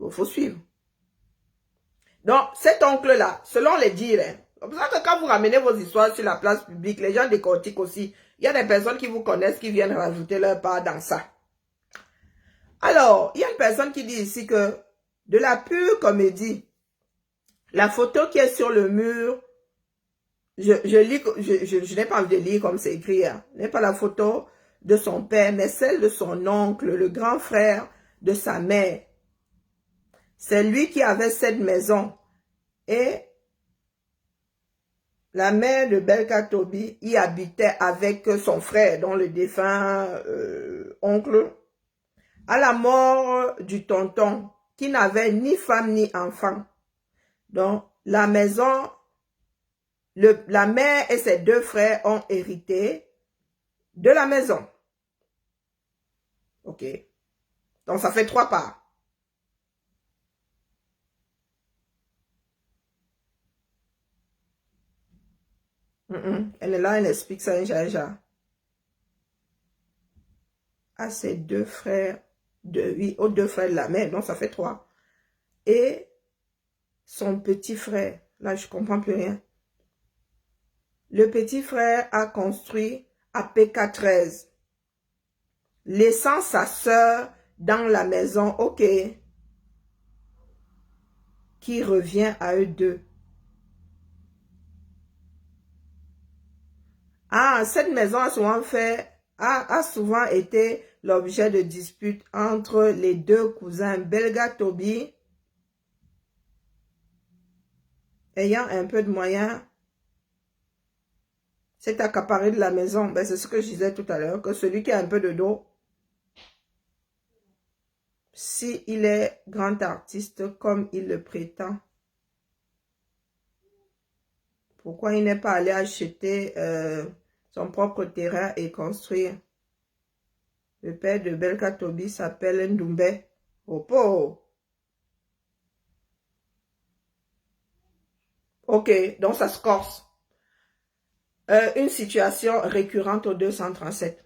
Il faut suivre. Donc, cet oncle-là, selon les dires, hein, c'est pour ça que quand vous ramenez vos histoires sur la place publique, les gens décortiquent aussi. Il y a des personnes qui vous connaissent, qui viennent rajouter leur part dans ça. Alors, il y a une personne qui dit ici que de la pure comédie, la photo qui est sur le mur, je n'ai pas envie de lire comme c'est écrit, hein, n'est pas la photo de son père, mais celle de son oncle, le grand frère de sa mère. C'est lui qui avait cette maison. Et la mère de Belka Tobi y habitait avec son frère, dont le défunt oncle. À la mort du tonton, qui n'avait ni femme ni enfant. Donc, la maison, la mère et ses 2 frères ont hérité de la maison. Ok. Donc, ça fait 3 parts. Elle est là, elle explique ça, Jaja. À ses 2 frères, oui, aux 2 frères de la mère, donc ça fait 3. Et son petit frère, là je comprends plus rien. Le petit frère a construit à PK13, laissant sa sœur dans la maison, ok, qui revient à eux 2. Ah, cette maison a souvent été l'objet de disputes entre les 2 cousins Belga Tobi, ayant un peu de moyens, s'est accaparé de la maison. Ben, c'est ce que je disais tout à l'heure, que celui qui a un peu de dos, si il est grand artiste comme il le prétend, pourquoi il n'est pas allé acheter son propre terrain et construire? Le père de Belka Tobi s'appelle Ndoumbe Opo. Ok, donc ça se corse. Une situation récurrente au 237.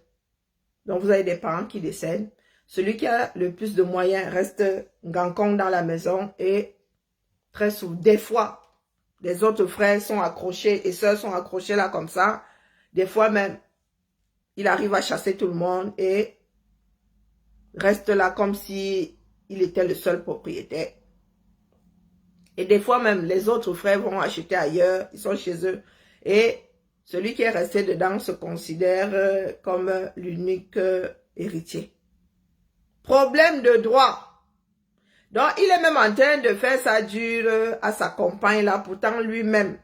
Donc vous avez des parents qui décèdent. Celui qui a le plus de moyens reste gankong dans la maison et très souvent, des fois, les autres frères sont accrochés et sœurs sont accrochés là comme ça. Des fois même, il arrive à chasser tout le monde et reste là comme si il était le seul propriétaire. Et des fois même, les autres frères vont acheter ailleurs, ils sont chez eux. Et celui qui est resté dedans se considère comme l'unique héritier. Problème de droit. Donc, il est même en train de faire ça dur à sa compagne là. Pourtant, lui-même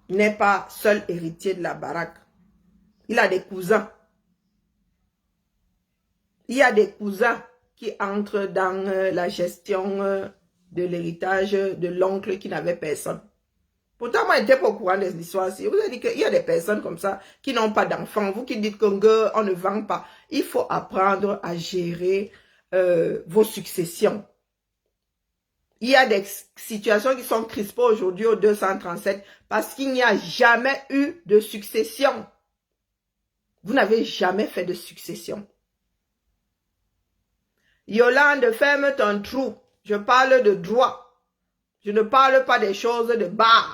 n'est pas seul héritier de la baraque. Il a des cousins. Il y a des cousins qui entrent dans la gestion de l'héritage de l'oncle qui n'avait personne. Pourtant, moi, je n'étais pas au courant des histoires ici. Vous avez dit qu'il y a des personnes comme ça qui n'ont pas d'enfants. Vous qui dites qu'on ne vend pas. Il faut apprendre à gérer vos successions. Il y a des situations qui sont crispées aujourd'hui au 237 parce qu'il n'y a jamais eu de succession. Vous n'avez jamais fait de succession. Yolande, ferme ton trou. Je parle de droit. Je ne parle pas des choses de bas.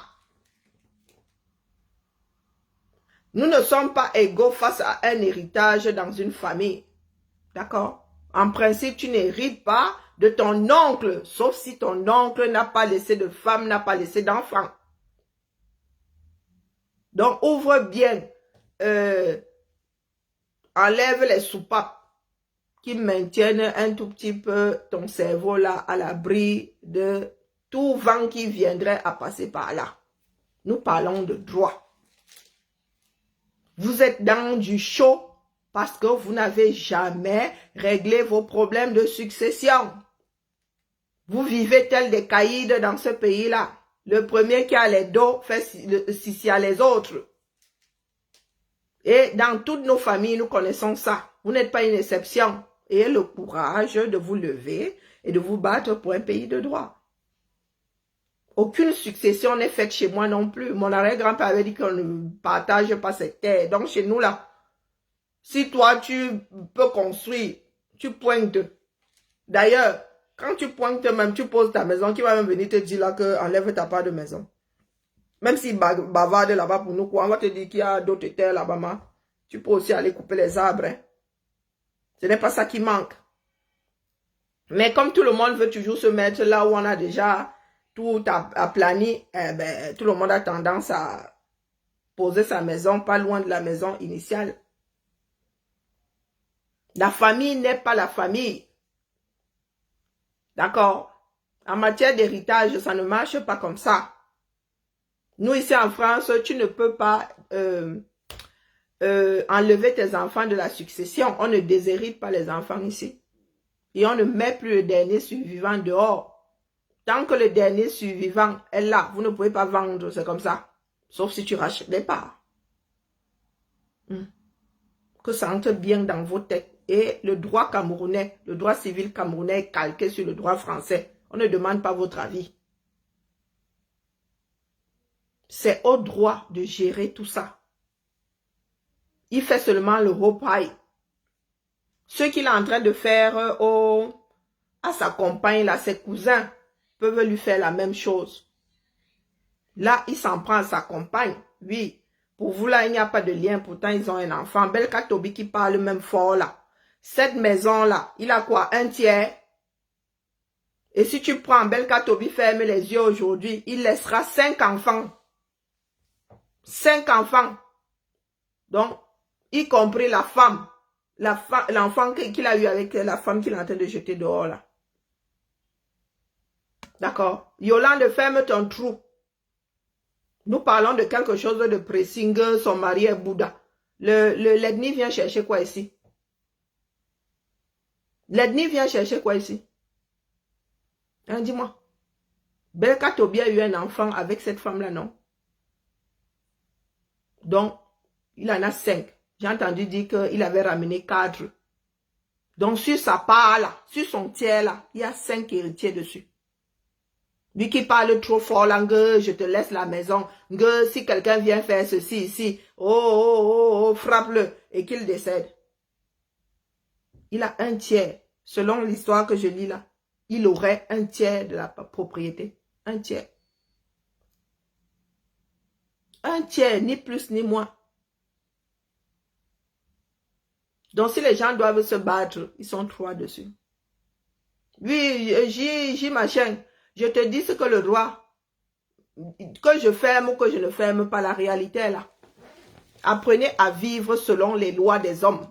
Nous ne sommes pas égaux face à un héritage dans une famille. D'accord? En principe, tu n'hérites pas de ton oncle, sauf si ton oncle n'a pas laissé de femme, n'a pas laissé d'enfant. Donc, ouvre bien. Enlève les soupapes qui maintiennent un tout petit peu ton cerveau là à l'abri de tout vent qui viendrait à passer par là. Nous parlons de droit. Vous êtes dans du chaud parce que vous n'avez jamais réglé vos problèmes de succession. Vous vivez tel des caïds dans ce pays-là. Le premier qui a les dos fait sissi à les autres. Et dans toutes nos familles, nous connaissons ça. Vous n'êtes pas une exception. Ayez le courage de vous lever et de vous battre pour un pays de droit. Aucune succession n'est faite chez moi non plus. Mon arrière-grand-père avait dit qu'on ne partage pas cette terre. Donc chez nous là, si toi tu peux construire, tu pointes. D'ailleurs, quand tu pointes même, tu poses ta maison, qui va même venir te dire là que enlève ta part de maison. Même si bavarde là-bas pour nous, quoi, on va te dire qu'il y a d'autres terres là-bas. Tu peux aussi aller couper les arbres. Hein. Ce n'est pas ça qui manque. Mais comme tout le monde veut toujours se mettre là où on a déjà tout aplani, tout le monde a tendance à poser sa maison pas loin de la maison initiale. La famille n'est pas la famille. D'accord? En matière d'héritage, ça ne marche pas comme ça. Nous, ici en France, tu ne peux pas enlever tes enfants de la succession. On ne déshérite pas les enfants ici. Et on ne met plus le dernier survivant dehors. Tant que le dernier survivant est là, vous ne pouvez pas vendre, c'est comme ça. Sauf si tu rachètes des parts. Que ça entre bien dans vos têtes. Et le droit camerounais, le droit civil camerounais est calqué sur le droit français. On ne demande pas votre avis. C'est au droit de gérer tout ça. Il fait seulement le repaille. Ce qu'il est en train de faire à sa compagne, là, ses cousins, peuvent lui faire la même chose. Là, il s'en prend à sa compagne. Oui, pour vous, là, il n'y a pas de lien. Pourtant, ils ont un enfant. Belka Tobi qui parle même fort, là. Cette maison-là, il a quoi? Un tiers. Et si tu prends Belka Tobi, ferme les yeux aujourd'hui, il laissera 5 enfants. 5 enfants. Donc, y compris la femme. L'enfant qu'il a eu avec la femme qu'il est en train de jeter dehors, là. D'accord? Yolande, ferme ton trou. Nous parlons de quelque chose de précis. Son mari est Bouddha. L'ethnie vient chercher quoi ici? L'ethnie vient chercher quoi ici? Hein, dis-moi. Belka Tobi a eu un enfant avec cette femme-là, non? Donc, il en a 5. J'ai entendu dire qu'il avait ramené 4. Donc, sur sa part là, sur son tiers là, il y a 5 héritiers dessus. Lui qui parle trop fort là, je te laisse la maison. Si quelqu'un vient faire ceci ici, frappe-le et qu'il décède. Il a un tiers. Selon l'histoire que je lis là, il aurait un tiers de la propriété. Un tiers. Un tiers, ni plus ni moins. Donc, si les gens doivent se battre, ils sont 3 dessus. Oui, J machin, je te dis ce que le droit, que je ferme ou que je ne ferme pas, la réalité est là. Apprenez à vivre selon les lois des hommes.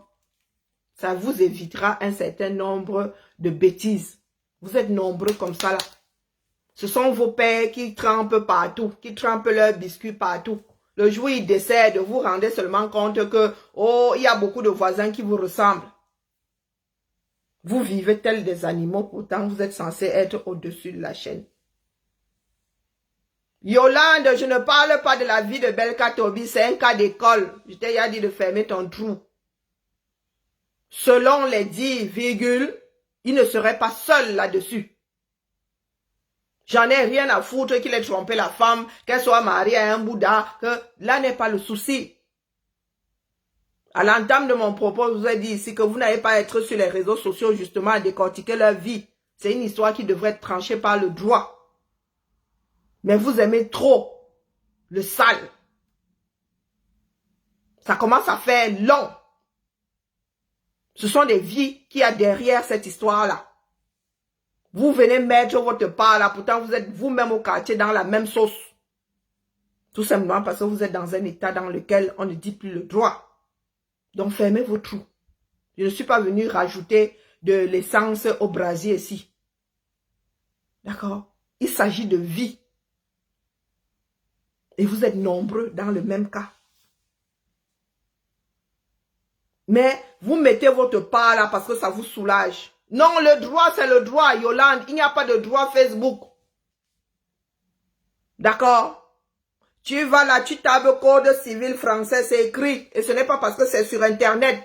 Ça vous évitera un certain nombre de bêtises. Vous êtes nombreux comme ça là. Ce sont vos pères qui trempent partout, qui trempent leurs biscuits partout. Le jour où ils décèdent, vous rendez seulement compte que, il y a beaucoup de voisins qui vous ressemblent. Vous vivez tels des animaux, pourtant vous êtes censés être au-dessus de la chaîne. Yolande, je ne parle pas de la vie de Belka Tobi, c'est un cas d'école. Je t'ai déjà dit de fermer ton trou. Selon les 10 virgules, il ne serait pas seul là-dessus. J'en ai rien à foutre qu'il ait trompé la femme, qu'elle soit mariée à un Bouddha, que là n'est pas le souci. À l'entame de mon propos, je vous ai dit ici que vous n'allez pas être sur les réseaux sociaux justement à décortiquer leur vie. C'est une histoire qui devrait être tranchée par le droit. Mais vous aimez trop le sale. Ça commence à faire long. Ce sont des vies qu'il y a derrière cette histoire-là. Vous venez mettre votre part là, pourtant vous êtes vous-même au quartier dans la même sauce. Tout simplement parce que vous êtes dans un état dans lequel on ne dit plus le droit. Donc fermez vos trous. Je ne suis pas venu rajouter de l'essence au brasier ici. D'accord? Il s'agit de vie. Et vous êtes nombreux dans le même cas. Mais vous mettez votre part là parce que ça vous soulage. Non, le droit, c'est le droit, Yolande. Il n'y a pas de droit Facebook. D'accord? Tu vas là, tu tapes code civil français, c'est écrit. Et ce n'est pas parce que c'est sur Internet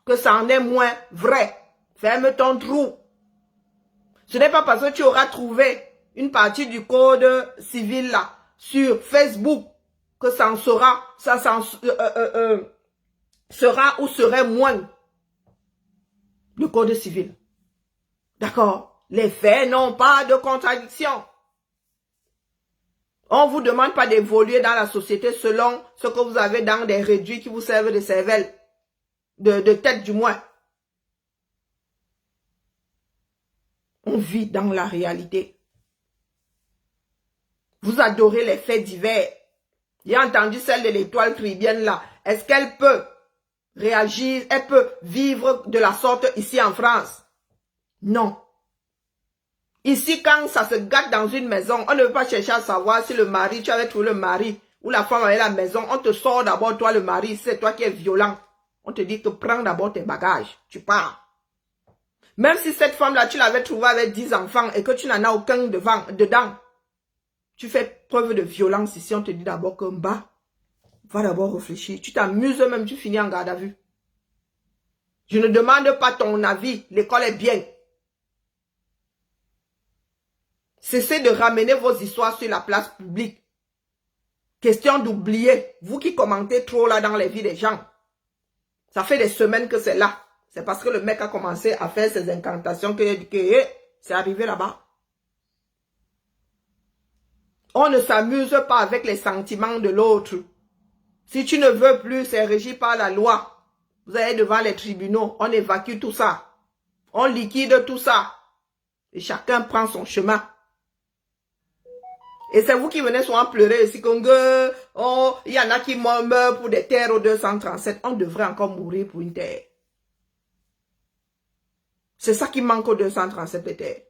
que ça en est moins vrai. Ferme ton trou. Ce n'est pas parce que tu auras trouvé une partie du code civil là sur Facebook que ça en sera, sera ou serait moins le code civil. D'accord? Les faits n'ont pas de contradiction. On ne vous demande pas d'évoluer dans la société selon ce que vous avez dans des réduits qui vous servent de cervelle, de tête du moins. On vit dans la réalité. Vous adorez les faits divers. J'ai entendu celle de l'étoile caribéenne là. Est-ce qu'elle peut réagir, elle peut vivre de la sorte ici en France? Non. Ici, quand ça se gâte dans une maison, on ne veut pas chercher à savoir si le mari, tu avais trouvé le mari, ou la femme avait la maison. On te sort d'abord, toi, le mari, c'est toi qui es violent. On te dit que prends d'abord tes bagages, tu pars. Même si cette femme-là, tu l'avais trouvée avec 10 enfants et que tu n'en as aucun dedans, tu fais preuve de violence ici. On te dit d'abord que va d'abord réfléchir. Tu t'amuses même, tu finis en garde à vue. Je ne demande pas ton avis, l'école est bien. Cessez de ramener vos histoires sur la place publique. Question d'oublier. Vous qui commentez trop là dans les vies des gens. Ça fait des semaines que c'est là. C'est parce que le mec a commencé à faire ses incantations que c'est arrivé là-bas. On ne s'amuse pas avec les sentiments de l'autre. Si tu ne veux plus, c'est régi par la loi. Vous allez devant les tribunaux. On évacue tout ça. On liquide tout ça. Et chacun prend son chemin. Et c'est vous qui venez souvent pleurer ici, oh, il y en a qui meurent pour des terres au 237. On devrait encore mourir pour une terre. C'est ça qui manque au 237 de terre.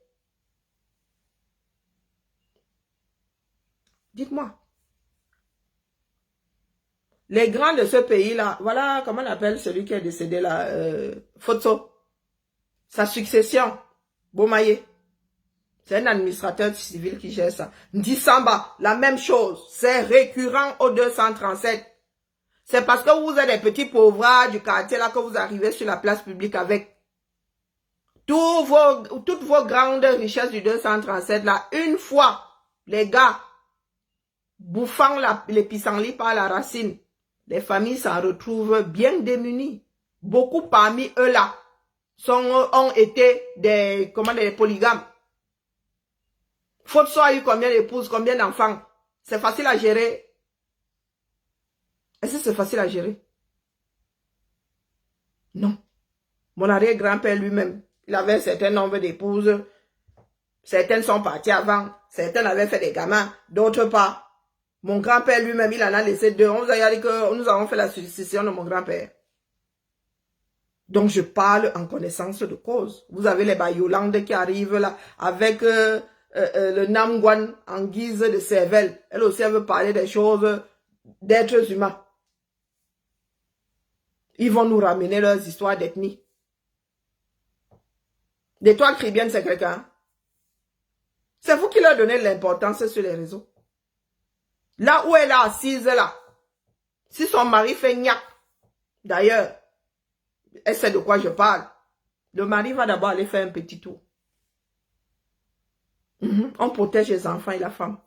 Dites-moi. Les grands de ce pays-là, voilà, comment on appelle celui qui est décédé là, Fotso. Sa succession, Bomaye. C'est un administrateur civil qui gère ça. Ndisamba, la même chose. C'est récurrent au 237. C'est parce que vous êtes des petits pauvres du quartier là que vous arrivez sur la place publique avec toutes vos grandes richesses du 237 là. Une fois, les gars, bouffant les pissenlits par la racine, les familles s'en retrouvent bien démunies. Beaucoup parmi eux là ont été des polygames. Fotso a eu combien d'épouses, combien d'enfants? C'est facile à gérer. Est-ce que c'est facile à gérer? Non. Mon arrière-grand-père lui-même, il avait un certain nombre d'épouses. Certaines sont parties avant. Certaines avaient fait des gamins. D'autres pas. Mon grand-père lui-même, il en a laissé 2. On vous a dit que nous avons fait la succession de mon grand-père. Donc, je parle en connaissance de cause. Vous avez les Bayolandes qui arrivent là avec le Namgwan en guise de cervelle. Elle aussi, elle veut parler des choses d'êtres humains. Ils vont nous ramener leurs histoires d'ethnie. L'étoile chrétienne, c'est quelqu'un. C'est vous qui leur donnez l'importance sur les réseaux. Là où elle est assise là, si son mari fait gnac, d'ailleurs, elle sait de quoi je parle, le mari va d'abord aller faire un petit tour. On protège les enfants et la femme.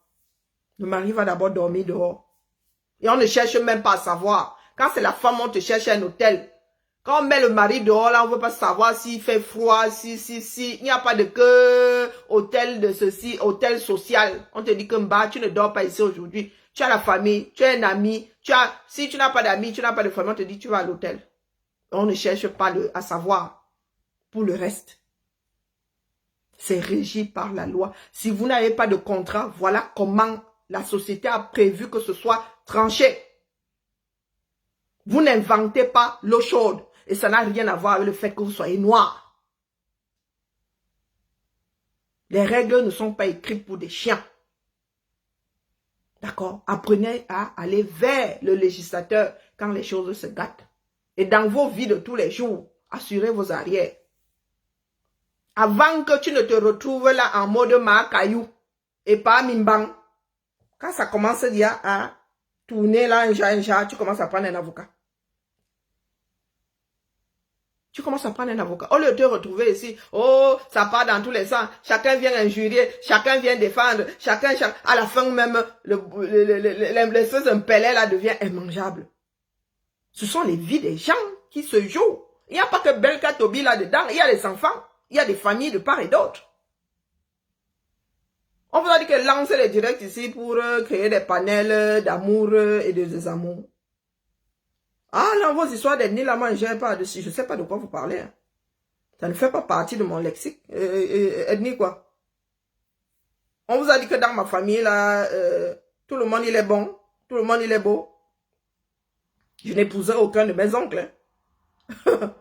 Le mari va d'abord dormir dehors. Et on ne cherche même pas à savoir. Quand c'est la femme, on te cherche un hôtel. Quand on met le mari dehors, là, on ne veut pas savoir s'il fait froid, il n'y a pas de que hôtel de ceci, hôtel social. On te dit que bah, tu ne dors pas ici aujourd'hui. Tu as la famille, tu as un ami, si tu n'as pas d'amis, tu n'as pas de famille, on te dit tu vas à l'hôtel. On ne cherche pas à savoir pour le reste. C'est régi par la loi. Si vous n'avez pas de contrat, voilà comment la société a prévu que ce soit tranché. Vous n'inventez pas l'eau chaude. Et ça n'a rien à voir avec le fait que vous soyez noir. Les règles ne sont pas écrites pour des chiens. D'accord? Apprenez à aller vers le législateur quand les choses se gâtent. Et dans vos vies de tous les jours, assurez vos arrières. Avant que tu ne te retrouves là en mode Makayu et pas Mimbang, quand ça commence déjà à tourner là, tu commences à prendre un avocat. Tu commences à prendre un avocat. Au lieu de te retrouver ici, oh, ça part dans tous les sens. Chacun vient injurier, chacun vient défendre, à la fin même, l'espèce d'un pellet là devient immangeable. Ce sont les vies des gens qui se jouent. Il n'y a pas que Belka Tobi là-dedans, il y a les enfants, il y a des familles de part et d'autre. On vous a dit que lancer les directs ici pour créer des panels d'amour et de désamour. Ah non, vos histoires d'ethnie, là, moi, je ne sais pas de quoi vous parlez. Hein. Ça ne fait pas partie de mon lexique. Ethnie, quoi. On vous a dit que dans ma famille, là, tout le monde, il est bon. Tout le monde, il est beau. Je n'épouserai aucun de mes oncles. Hein.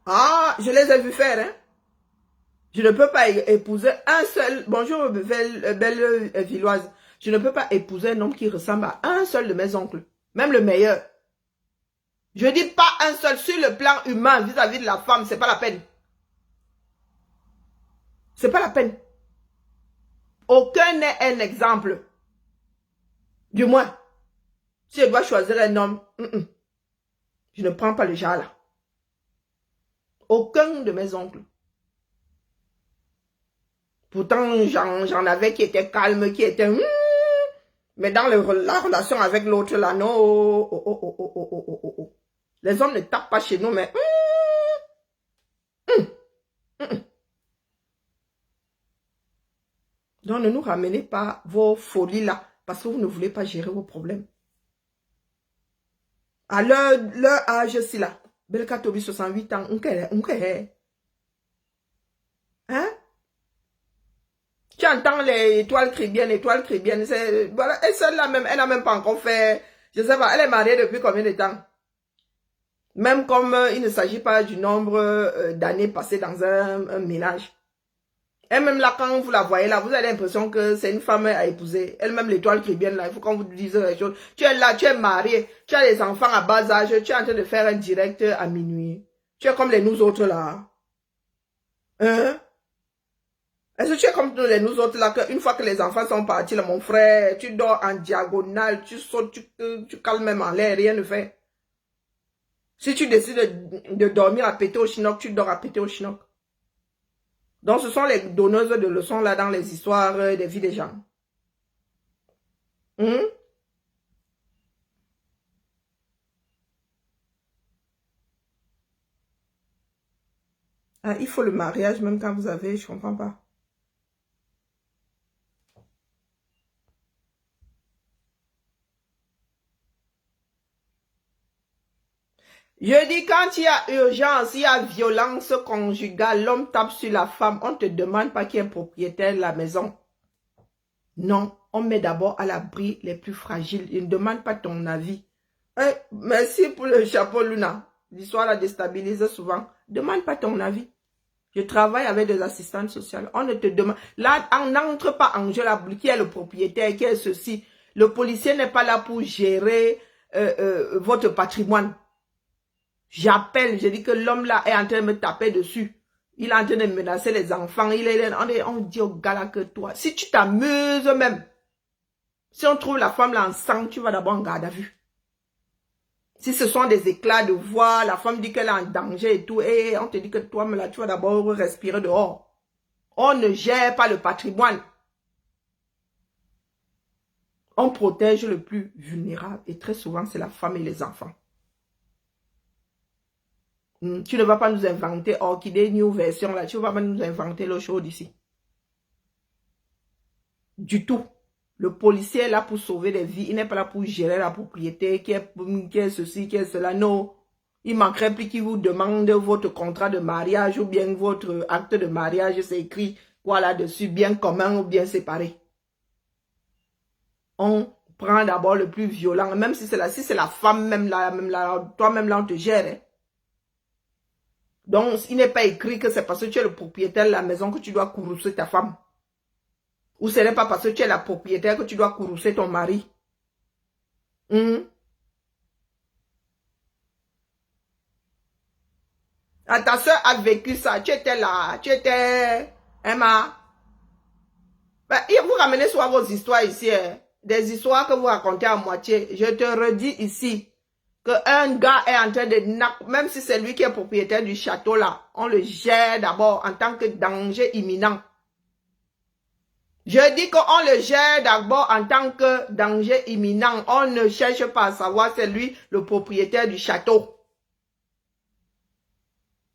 Ah, je les ai vus faire. Hein. Je ne peux pas épouser un seul... Bonjour, belle Villoise. Je ne peux pas épouser un homme qui ressemble à un seul de mes oncles. Même le meilleur. Je dis pas un seul. Sur le plan humain, vis-à-vis de la femme, c'est pas la peine. C'est pas la peine. Aucun n'est un exemple. Du moins, si je dois choisir un homme, je ne prends pas le genre là. Aucun de mes oncles. Pourtant, j'en avais qui étaient calmes, qui étaient... mais dans la relation avec l'autre là, non. Les hommes ne tapent pas chez nous, mais... Donc, ne nous ramenez pas vos folies là, parce que vous ne voulez pas gérer vos problèmes. À leur âge, si là, Belka Tobi 68 ans, hein? Tu entends les étoiles crébiennes, voilà, et celle-là même, elle n'a même pas encore fait, je sais pas, elle est mariée depuis combien de temps? Même comme il ne s'agit pas du nombre d'années passées dans un ménage. Elle-même là, quand vous la voyez là, vous avez l'impression que c'est une femme à épouser. Elle-même l'étoile crébienne là, il faut qu'on vous dise les choses. Tu es là, tu es marié, tu as des enfants à bas âge, tu es en train de faire un direct à minuit. Tu es comme les nous autres là. Hein? Est-ce que tu es comme nous autres là, qu'une fois que les enfants sont partis là, mon frère, tu dors en diagonale, tu sautes, tu cales même en l'air, rien ne fait. Si tu décides de dormir à péter au chinook, tu dors à péter au chinook. Donc, ce sont les donneuses de leçons là dans les histoires des vies des gens. Ah, il faut le mariage même quand vous avez, je comprends pas. Je dis, quand il y a urgence, il y a violence conjugale, l'homme tape sur la femme, on ne te demande pas qui est propriétaire de la maison. Non, on met d'abord à l'abri les plus fragiles. Il ne demande pas ton avis. Merci pour le chapeau, Luna. L'histoire la déstabilise souvent. Demande pas ton avis. Je travaille avec des assistantes sociales. On ne te demande... Là, on n'entre pas en jeu là, qui est le propriétaire, qui est ceci. Le policier n'est pas là pour gérer votre patrimoine. J'appelle, je dis que l'homme là est en train de me taper dessus. Il est en train de menacer les enfants. On dit au gars là que toi, si tu t'amuses même, si on trouve la femme là en sang, tu vas d'abord en garde à vue. Si ce sont des éclats de voix, la femme dit qu'elle est en danger et tout, et on te dit que toi, là, tu vas d'abord respirer dehors. On ne gère pas le patrimoine. On protège le plus vulnérable et très souvent, c'est la femme et les enfants. Tu ne vas pas nous inventer Orchidée New Version là. Tu ne vas pas nous inventer l'eau chaude ici. Du tout. Le policier est là pour sauver des vies. Il n'est pas là pour gérer la propriété. Qui est ceci, qui est cela. Non. Il manquerait plus qu'il vous demande votre contrat de mariage ou bien votre acte de mariage. C'est écrit quoi là-dessus. Bien commun ou bien séparé. On prend d'abord le plus violent. Même si c'est la femme même là, toi-même là, on te gère. Hein. Donc, il n'est pas écrit que c'est parce que tu es le propriétaire de la maison que tu dois courroucer ta femme. Ou ce n'est pas parce que tu es la propriétaire que tu dois courroucer ton mari. Ah, ta soeur a vécu ça. Tu étais là. Tu étais... Emma. Ben, vous ramenez souvent vos histoires ici. Hein. Des histoires que vous racontez à moitié. Je te redis ici. Qu'un gars est en train de... Même si c'est lui qui est propriétaire du château là, on le gère d'abord en tant que danger imminent. Je dis qu'on le gère d'abord en tant que danger imminent. On ne cherche pas à savoir c'est lui le propriétaire du château.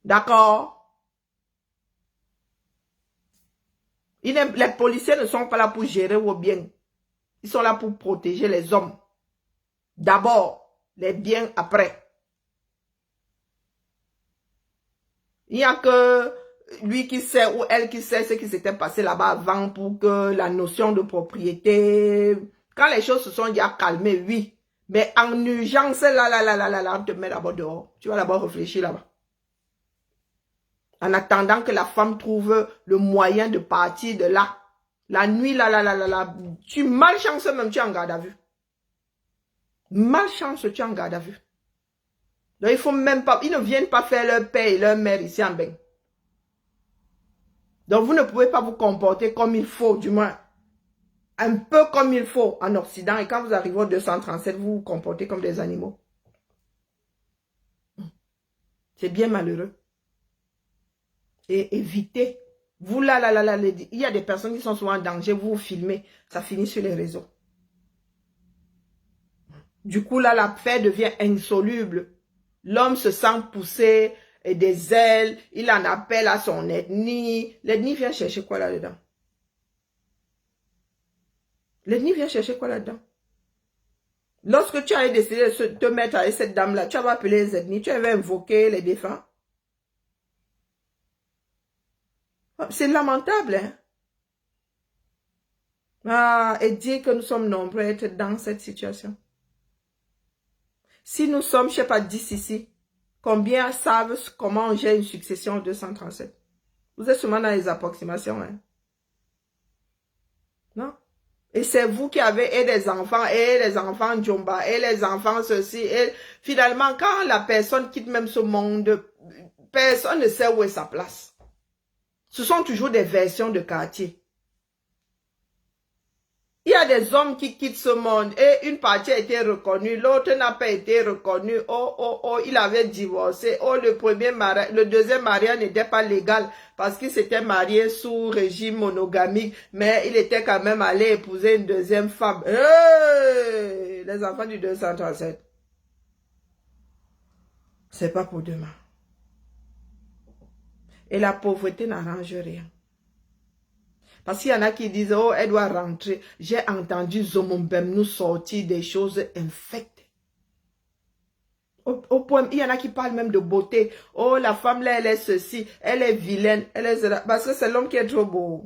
D'accord? Les policiers ne sont pas là pour gérer vos biens. Ils sont là pour protéger les hommes. D'abord. Les biens après. Il n'y a que lui qui sait ou elle qui sait ce qui s'était passé là-bas avant pour que la notion de propriété... Quand les choses se sont déjà calmées, oui. Mais en urgence, là, on te met d'abord dehors. Tu vas d'abord réfléchir là-bas. En attendant que la femme trouve le moyen de partir de là. La nuit, là, tu malchance même, tu es en garde à vue. Malchance, tu es en garde à vue. Donc, il faut même pas, ils ne viennent pas faire leur père et leur mère ici en bain. Donc, vous ne pouvez pas vous comporter comme il faut, du moins, un peu comme il faut en Occident. Et quand vous arrivez au 237, vous vous comportez comme des animaux. C'est bien malheureux. Et évitez. Vous là, il y a des personnes qui sont souvent en danger, vous vous filmez, ça finit sur les réseaux. Du coup, là, l'affaire devient insoluble. L'homme se sent pousser des ailes, il en appelle à son ethnie. L'ethnie vient chercher quoi là-dedans? L'ethnie vient chercher quoi là-dedans? Lorsque tu as décidé de te mettre avec cette dame-là, tu avais appelé les ethnies, tu avais invoqué les défunts. C'est lamentable, hein? Ah, et dire que nous sommes nombreux à être dans cette situation. Si nous sommes, je ne sais pas, 10 ici, combien savent comment j'ai une succession 237? Vous êtes seulement dans les approximations, hein? Non? Et c'est vous qui avez et les enfants Djomba, et les enfants ceci. Et finalement, quand la personne quitte même ce monde, personne ne sait où est sa place. Ce sont toujours des versions de quartier. Il y a des hommes qui quittent ce monde et une partie a été reconnue, l'autre n'a pas été reconnue. Oh, il avait divorcé. Oh, le deuxième mariage n'était pas légal parce qu'il s'était marié sous régime monogamique, mais il était quand même allé épouser une deuxième femme. Hey, les enfants du 237. C'est pas pour demain. Et la pauvreté n'arrange rien. Parce qu'il y en a qui disent, oh, elle doit rentrer. J'ai entendu Zomombem nous sortir des choses infectes. Au point, il y en a qui parlent même de beauté. Oh, la femme là, elle est ceci, elle est vilaine, elle est cela. Parce que c'est l'homme qui est trop beau.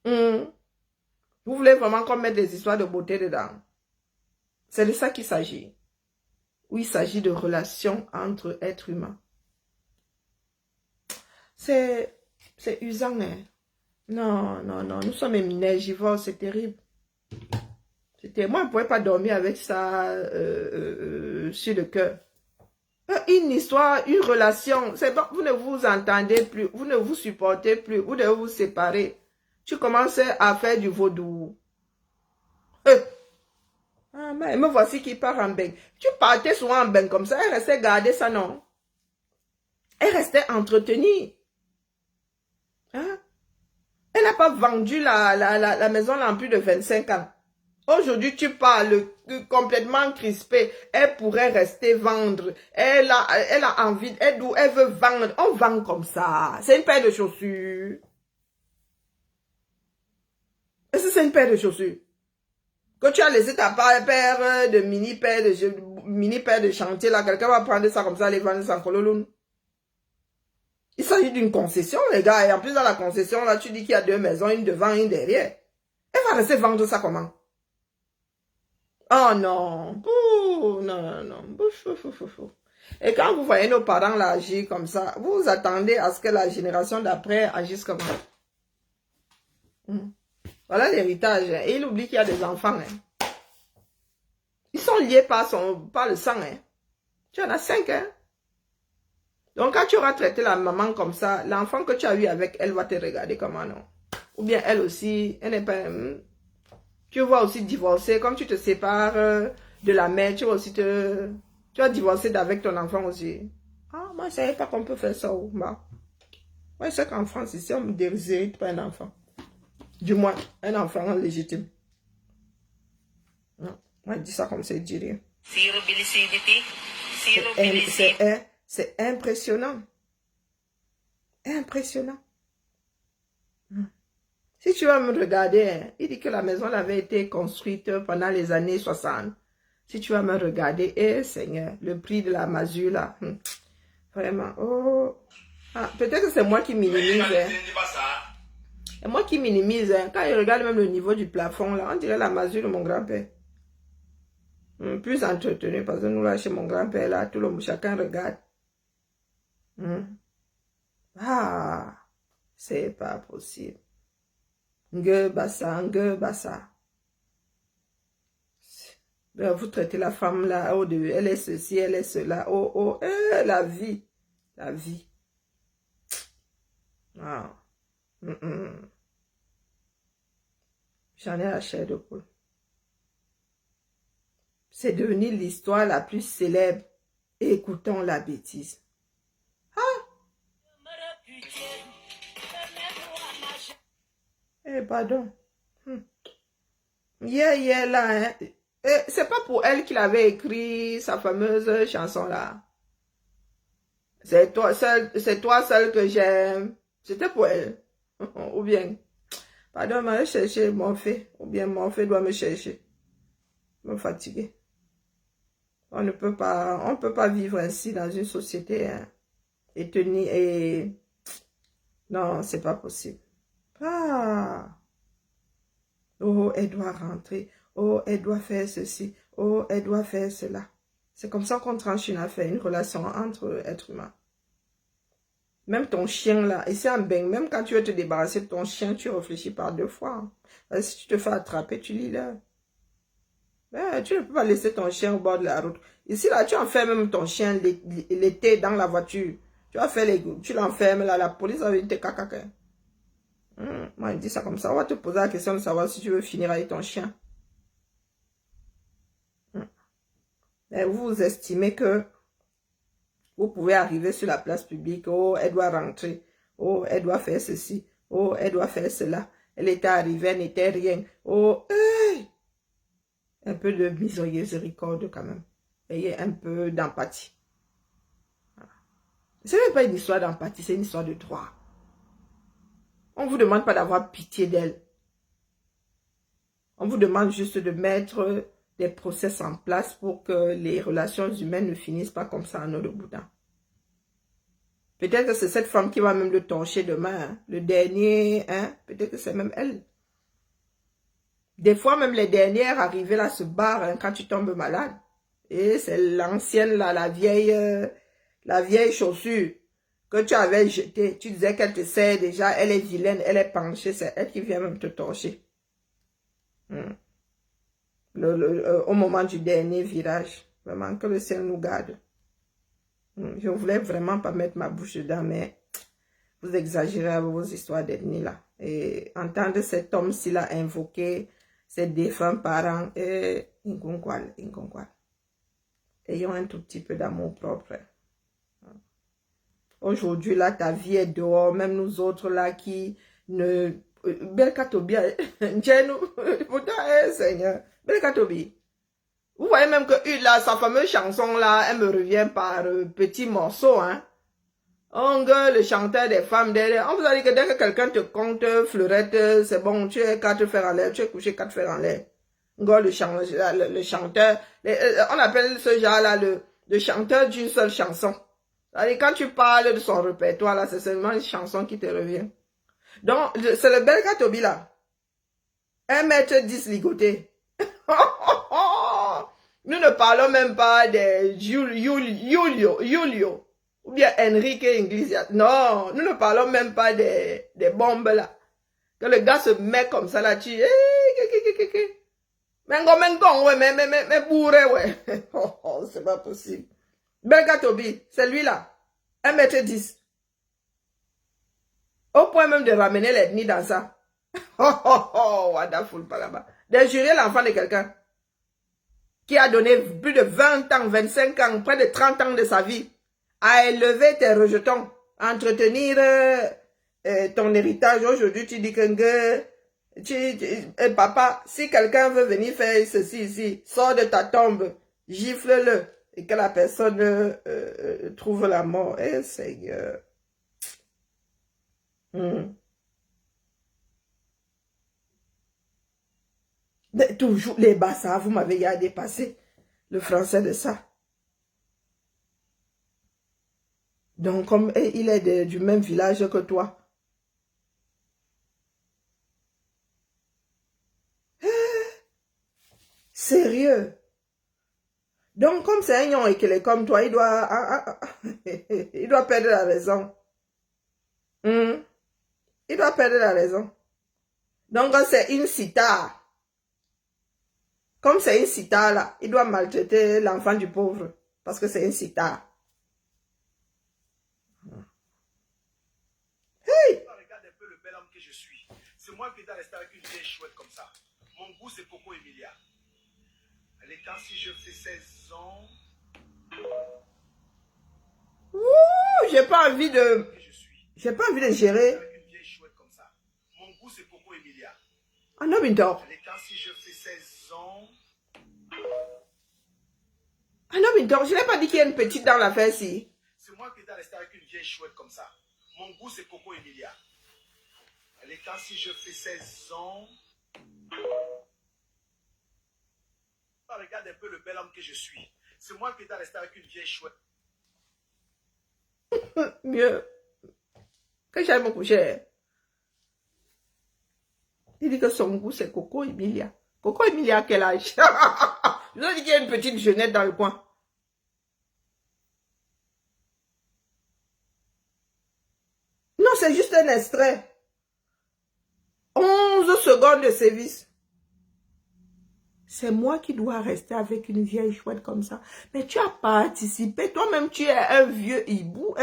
Vous voulez vraiment qu'on mette des histoires de beauté dedans? C'est de ça qu'il s'agit. Où il s'agit de relations entre êtres humains. C'est usant, hein? Non, nous sommes énergivores, c'est terrible. Moi, je ne pouvais pas dormir avec ça sur le cœur. Une histoire, une relation, c'est bon, vous ne vous entendez plus, vous ne vous supportez plus, vous devez vous séparer. Tu commences à faire du vaudou. Mais me voici qui part en bain. Tu partais souvent en bain comme ça, elle restait garder ça, non? Elle restait entretenue. Hein? Elle n'a pas vendu la maison là en plus de 25 ans. Aujourd'hui, tu parles complètement crispé. Elle pourrait rester vendre. Elle a envie, elle veut vendre. On vend comme ça. C'est une paire de chaussures. Est-ce que c'est une paire de chaussures? Que tu as laissé ta paire de mini-paire de chantier là, quelqu'un va prendre ça comme ça, les vendre sans cololoun. Il s'agit d'une concession, les gars. Et en plus, dans la concession, là, tu dis qu'il y a deux maisons, une devant, une derrière. Elle va rester vendre ça comment? Oh non. Ouh, non. Et quand vous voyez nos parents là agir comme ça, vous attendez à ce que la génération d'après agisse comment? Voilà l'héritage. Et il oublie qu'il y a des enfants. Hein. Ils sont liés par le sang. Hein. Tu en as 5. Hein. Donc quand tu auras traité la maman comme ça, l'enfant que tu as eu avec elle va te regarder comment non. Ou bien elle aussi, elle n'est pas... Tu vas aussi divorcer, comme tu te sépares de la mère, tu vas aussi tu vas divorcer avec ton enfant aussi. Ah, moi je ne savais pas qu'on peut faire ça. Bah. Moi je sais qu'en France, ici, on ne déshérite pas un enfant. Du moins, un enfant légitime. Non, moi je dis ça comme ça, je dis rien. C'est impressionnant. Impressionnant. Si tu vas me regarder, il dit que la maison avait été construite pendant les années 60. Si tu vas me regarder, Seigneur, le prix de la masure là, vraiment, oh. Ah, peut-être que c'est moi qui minimise. Et moi qui minimise, quand je regarde même le niveau du plafond là, on dirait la masure de mon grand-père. Plus entretenu, parce que nous là, chez mon grand-père là, chacun regarde. Ah, c'est pas possible. Nge bassa, nge bassa. Vous traitez la femme là, oh, elle est ceci, elle est cela. Oh, oh, la vie. La vie. Ah. J'en ai la chair de poule. C'est devenu l'histoire la plus célèbre. Écoutons la bêtise. Ah! Eh, pardon. Là, hein. C'est pas pour elle qu'il avait écrit sa fameuse chanson là. C'est toi seul que j'aime. C'était pour elle. Ou bien, pardon, m'a cherché mon fait. Ou bien mon fait doit me chercher. Me fatiguer. On ne peut pas vivre ainsi dans une société, hein, et tenir et non, c'est pas possible. Ah, oh, elle doit rentrer. Oh, elle doit faire ceci. Oh, elle doit faire cela. C'est comme ça qu'on tranche une affaire, une relation entre êtres humains. Même ton chien là, et c'est un bain, même quand tu veux te débarrasser de ton chien, tu réfléchis par 2 fois. Hein. Parce que si tu te fais attraper, tu lis là. Ben, tu ne peux pas laisser ton chien au bord de la route. Ici, là, tu enfermes même ton chien l'été dans la voiture. Tu vas faire tu l'enfermes là, la police va venir te caca. Moi, je dis ça comme ça. On va te poser la question de savoir si tu veux finir avec ton chien. Mais vous estimez que vous pouvez arriver sur la place publique. Oh, elle doit rentrer. Oh, elle doit faire ceci. Oh, elle doit faire cela. Elle était arrivée, elle n'était rien. Oh, hey! Un peu de miséricorde quand même. Ayez un peu d'empathie. Voilà. Ce n'est pas une histoire d'empathie, c'est une histoire de droit. On ne vous demande pas d'avoir pitié d'elle. On vous demande juste de mettre des process en place pour que les relations humaines ne finissent pas comme ça en eau de boudin. Peut-être que c'est cette femme qui va même le torcher demain. Hein. Le dernier, hein? Peut-être que c'est même elle. Des fois, même les dernières arrivées là se barrent, hein, quand tu tombes malade. Et c'est l'ancienne là, la vieille chaussure que tu avais jetée. Tu disais qu'elle te sert déjà, elle est vilaine, elle est penchée, c'est elle qui vient même te torcher. Au moment du dernier virage. Vraiment, que le ciel nous garde. Je ne voulais vraiment pas mettre ma bouche dedans, mais vous exagérez avec vos histoires d'ethnie là. Et entendre cet homme-ci là invoquer ses défunts parents, et inconqual. Ayons un tout petit peu d'amour propre. Aujourd'hui, là, ta vie est dehors. Même nous autres, là, qui ne... Belkatobi, pourtant, Seigneur, Belkatobi. Vous voyez même que là, sa fameuse chanson, là, elle me revient par petits morceaux, hein. Le chanteur des femmes derrière. On vous a dit que dès que quelqu'un te compte fleurette, c'est bon, tu es 4 fers en l'air, tu es couché 4 fers en l'air. Le chanteur, on appelle ce genre-là le chanteur d'une seule chanson. Quand tu parles de son répertoire, là, c'est seulement une chanson qui te revient. Donc, c'est le Belka Tobi, là. 1,10 m ligoté. Nous ne parlons même pas de Julio, ou bien Enrique Iglesias. Non, nous ne parlons même pas des bombes, là. Que le gars se met comme ça, là, tu... Mais bourré, ouais. C'est pas possible. Belka Tobi, c'est lui là. 1,10 m. Au point même de ramener l'ethnie dans ça. Wonderful, pas là-bas. D'injurer l'enfant de quelqu'un qui a donné plus de 20 ans, 25 ans, près de 30 ans de sa vie à élever tes rejetons, à entretenir ton héritage. Aujourd'hui, tu dis que papa, si quelqu'un veut venir faire ceci ici, sors de ta tombe, gifle-le, et que la personne trouve la mort. Eh, Seigneur. Toujours les Bassa, vous m'avez dépassé le français de ça. Donc, comme il est du même village que toi. Sérieux. Donc, comme c'est un yon et qu'il est comme toi, il doit, il doit perdre la raison. Il doit perdre la raison. Donc, c'est une cita. Comme c'est une cita, là, il doit maltraiter l'enfant du pauvre. Parce que c'est une cita. Hey! Regarde un peu le bel homme que je suis. C'est moi qui dois rester avec une vieille chouette comme ça. Mon goût, c'est Coco Emilia. Les temps, si je fais 16 ans... Ouh, j'ai pas envie de... J'ai pas envie de gérer. Avec une vieille chouette comme ça. Mon goût, c'est Coco Emilia. Ah non, Bintor. Les temps, si je fais 16 ans... Ah non, Bintor, je n'ai pas dit qu'il y a une petite dans l'affaire ci. C'est moi qui dois rester avec une vieille chouette comme ça. Mon goût, c'est Coco Emilia. Les temps, si je fais 16 ans... Regarde un peu le bel homme que je suis. C'est moi qui dois rester avec une vieille chouette. Mieux que j'aille me coucher. Il dit que son goût, c'est Coco Emilia. Coco Emilia, à quel âge? Je vous ai dit qu'il y a une petite jeunette dans le coin. Non, c'est juste un extrait. 11 secondes de service. C'est moi qui dois rester avec une vieille chouette comme ça. Mais tu as participé. Toi-même, tu es un vieux hibou.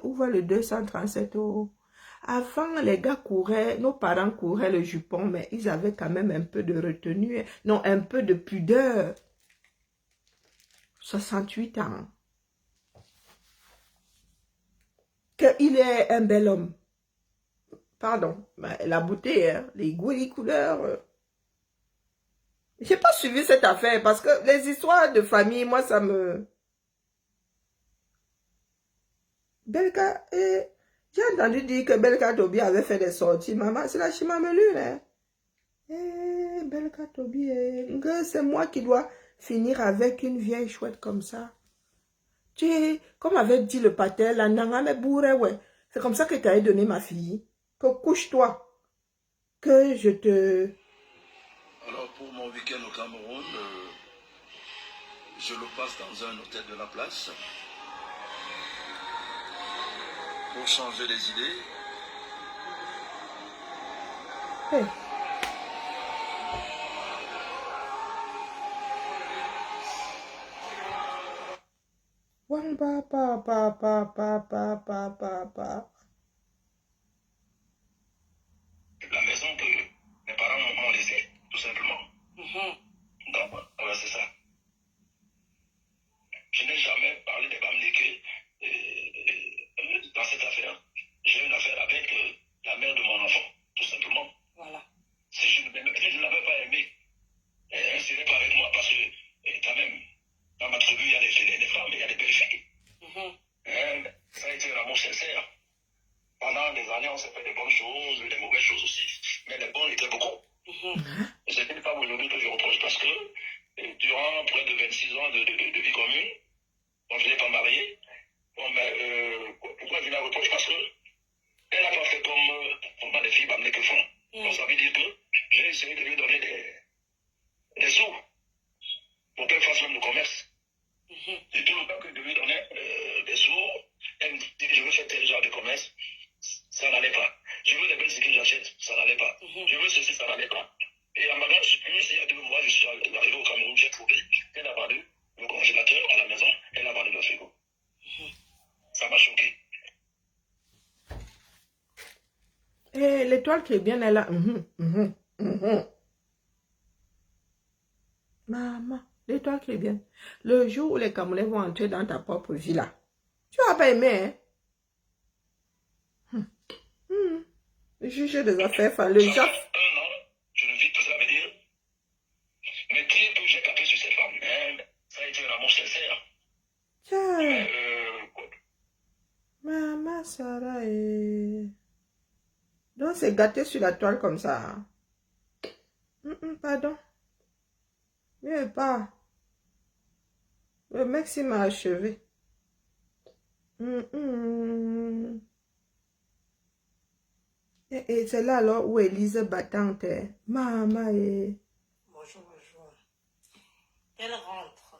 Où va le 237 €? Avant, les gars couraient, nos parents couraient le jupon, mais ils avaient quand même un peu de retenue. Non, un peu de pudeur. 68 ans. Qu'il est un bel homme. Pardon, la beauté, hein, les goûts, les couleurs. J'ai pas suivi cette affaire parce que les histoires de famille, moi, ça me... Belka, j'ai entendu dire que Belka Tobi avait fait des sorties. Maman, c'est la chimamelu, hein. Belka Tobi, c'est moi qui dois finir avec une vieille chouette comme ça. Tu sais, comme avait dit le pater, la nanga me bourre, ouais. C'est comme ça que tu as donné ma fille. Que couche-toi. Que je te... Alors pour mon week-end au Cameroun, je le passe dans un hôtel de la place pour changer les idées. Hey. Wamba, pa, pa, pa, pa, pa, pa, pa, pa. La maison que mes parents m'ont laissée, tout simplement. Donc, voilà, c'est ça. Je n'ai jamais parlé de Bamdeke dans cette affaire. J'ai une affaire avec la mère de mon enfant, tout simplement. Voilà. Si je ne l'avais pas aimée, elle ne serait pas avec moi parce que, quand même, dans ma tribu, il y a des femmes et il y a des belles filles. Ça a été un amour sincère. Pendant des années, on s'est fait des bonnes choses, des mauvaises choses aussi. Mais les bonnes étaient beaucoup. Et c'est une femme aujourd'hui que je reproche parce que, durant près de 26 ans de vie commune, bon, je n'ai pas marié. Bon, mais pourquoi je la reproche? Parce que elle n'a pas fait comme les filles m'amener que font. Donc ça veut dire que j'ai essayé de lui donner des sous pour qu'elle fasse même le commerce. Et tout le temps que je lui donnais des sous, elle me dit je veux faire tel genre de commerce, ça n'allait pas. Je veux des belles que j'achète, ça n'allait pas. Je veux ceci, ça n'allait pas. Et en maintenant, il y a 2 mois, je suis arrivé au Cameroun, j'ai trouvé qu'elle a vendu le congélateur à la maison, elle a vendu le frigo. Ça m'a choqué. Et l'étoile qui est bien, elle a... Maman, l'étoile qui est bien. Le jour où les Camerounais vont entrer dans ta propre villa, tu vas pas aimer, hein? Le juge des affaires, le chef. 1 an, je ne vis que ça veut dire. Mais dire que j'ai capé sur cette femme, ça a été un amour sincère. Tiens. Maman, Sarah est... Donc, c'est gâté sur la toile comme ça. Pardon. Mieux pas. Le mec s'il m'a achevé. Et c'est là alors où Élise battante. Maman est... Bonjour, bonjour. Elle rentre.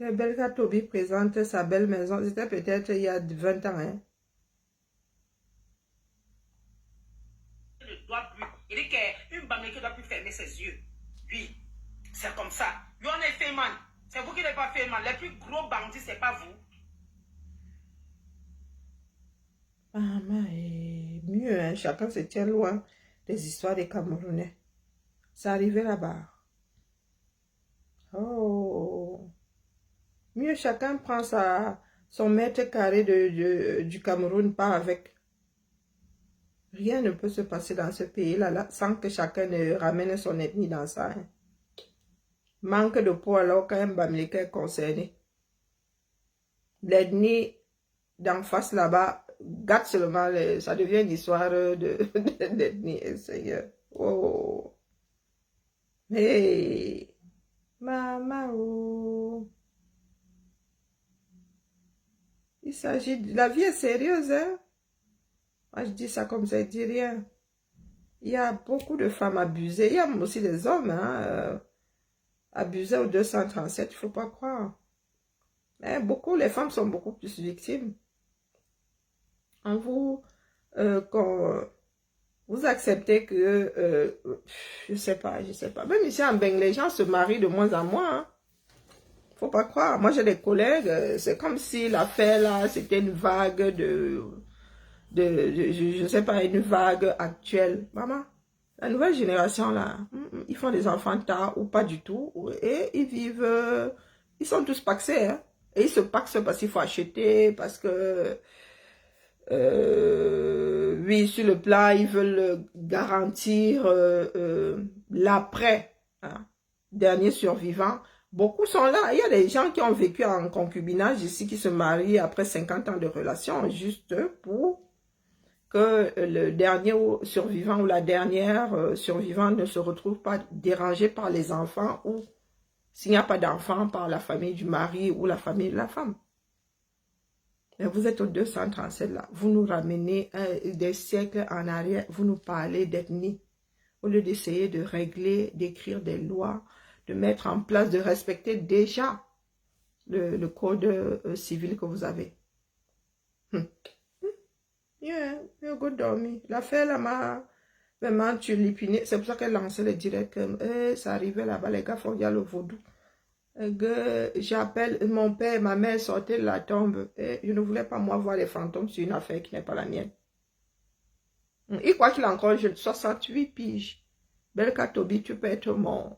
Belka Toby présente sa belle maison. C'était peut-être il y a 20 ans. Hein. Il ne doit plus. Il dit qu'une banque qui doit plus fermer ses yeux. Lui, c'est comme ça. Lui, on est fait man. C'est vous qui n'avez pas fait mal. Les plus gros bandits, c'est pas vous. Ah, mais mieux, hein. Chacun se tient loin des histoires des Camerounais. Ça arrivait là-bas. Oh. Mieux, chacun prend son mètre carré du Cameroun, pas avec. Rien ne peut se passer dans ce pays-là sans que chacun ne ramène son ethnie dans ça. Hein. Manque de peau alors qu'un Bamileke est concerné. L'ethnie d'en face là-bas gâte seulement, ça devient une histoire d'ethnie. Seigneur. Oh. Hey. Maman, oh. Il s'agit de... La vie est sérieuse, hein? Moi, je dis ça comme ça, je dis rien. Il y a beaucoup de femmes abusées. Il y a aussi des hommes, hein, abusés au 237, il ne faut pas croire. Mais les femmes sont beaucoup plus victimes. Quand vous acceptez que, je sais pas. Même ici en Beng, les gens se marient de moins en moins, hein. Faut pas croire. Moi, j'ai des collègues, c'est comme si l'affaire là, c'était une vague je sais pas, une vague actuelle. Maman, la nouvelle génération là, ils font des enfants tard ou pas du tout. Et ils vivent, ils sont tous paxés. Hein, et ils se paxent parce qu'il faut acheter, parce que, oui, sur le plat, ils veulent garantir l'après. Hein, dernier survivant. Beaucoup sont là. Il y a des gens qui ont vécu en concubinage ici, qui se marient après 50 ans de relation, juste pour que le dernier survivant ou la dernière survivante ne se retrouve pas dérangé par les enfants ou s'il n'y a pas d'enfants par la famille du mari ou la famille de la femme. Mais vous êtes au 237 là. Vous nous ramenez des siècles en arrière. Vous nous parlez d'ethnie. Au lieu d'essayer de régler, d'écrire des lois, de mettre en place, de respecter déjà le code civil que vous avez. Yeah, good dormi. L'affaire là m'a vraiment tulipiné. C'est pour ça qu'elle lançait le direct. Ça arrivait là-bas, les gars font bien le vaudou. J'appelle mon père et ma mère sortaient de la tombe. Je ne voulais pas moi voir les fantômes sur une affaire qui n'est pas la mienne. Il croit qu'il a encore 68 piges. Belka Toby, tu peux être ma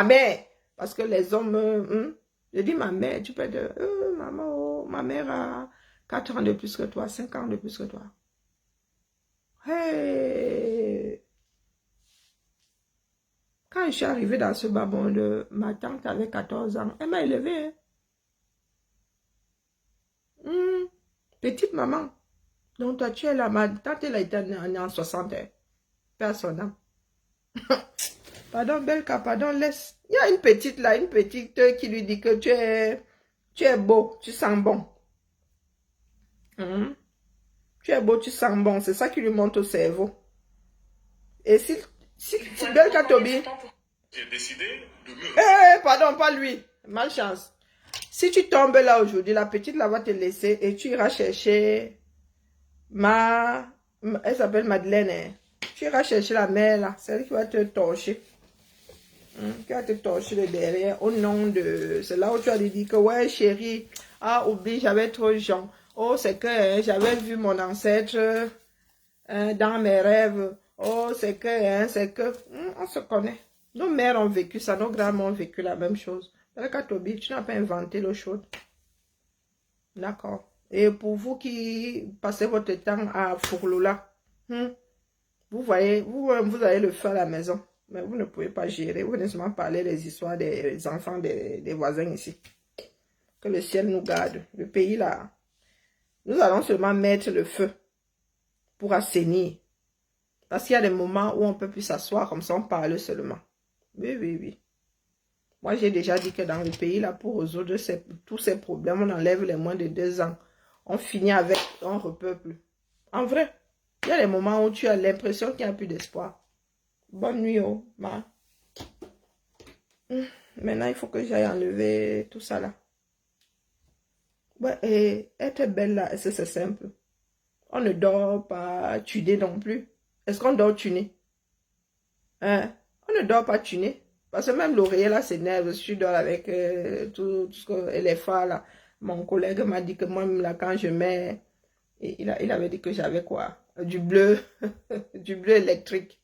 mère. Parce que les hommes, je dis ma mère, tu peux être, maman, oh, ma mère a 4 ans de plus que toi, 5 ans de plus que toi. Hey! Quand je suis arrivée dans ce bas monde, ma tante avait 14 ans. Elle m'a élevée. Hein? Petite maman. Donc toi, tu es là. Ma tante, elle a été née en 60. Personne. Pardon, Belka, pardon, laisse. Il y a une petite là, une petite qui lui dit que tu es beau, tu sens bon. Tu es beau, tu sens bon. C'est ça qui lui monte au cerveau. Et si Belka Toby... J'ai décidé de me... pardon, pas lui. Malchance. Si tu tombes là aujourd'hui, la petite là va te laisser et tu iras chercher elle s'appelle Madeleine. Hein. Tu iras chercher la mère là. C'est elle qui va te torcher. Qui va te torcher le derrière au nom de... C'est là où tu vas lui dire que ouais chérie, oublie, j'avais trop de gens. Oh, c'est que j'avais vu mon ancêtre dans mes rêves. Oh, c'est que... on se connaît. Nos mères ont vécu ça, nos grands-mères ont vécu la même chose. Toby, tu n'as pas inventé l'eau chaude. D'accord. Et pour vous qui passez votre temps à Fourloula, vous voyez, vous avez le feu à la maison. Mais vous ne pouvez pas gérer. Vous ne seulement parler des histoires des enfants des voisins ici. Que le ciel nous garde. Le pays là, nous allons seulement mettre le feu pour assainir. Parce qu'il y a des moments où on ne peut plus s'asseoir comme ça, on parle seulement. Oui. Moi, j'ai déjà dit que dans le pays, là, pour résoudre tous ces problèmes, on enlève les moins de 2 ans. On finit avec, on repeuple. En vrai, il y a des moments où tu as l'impression qu'il n'y a plus d'espoir. Bonne nuit, oh, ma. Maintenant, il faut que j'aille enlever tout ça là. Ouais, et être belle là, c'est simple. On ne dort pas tuner non plus. Est-ce qu'on dort tuner? Hein? On ne dort pas tuner. Parce que même l'oreiller là s'énerve. Si je dors avec tout ce que et les phares là. Mon collègue m'a dit que moi, là, quand je mets... Il avait dit que j'avais quoi? Du bleu. Du bleu électrique.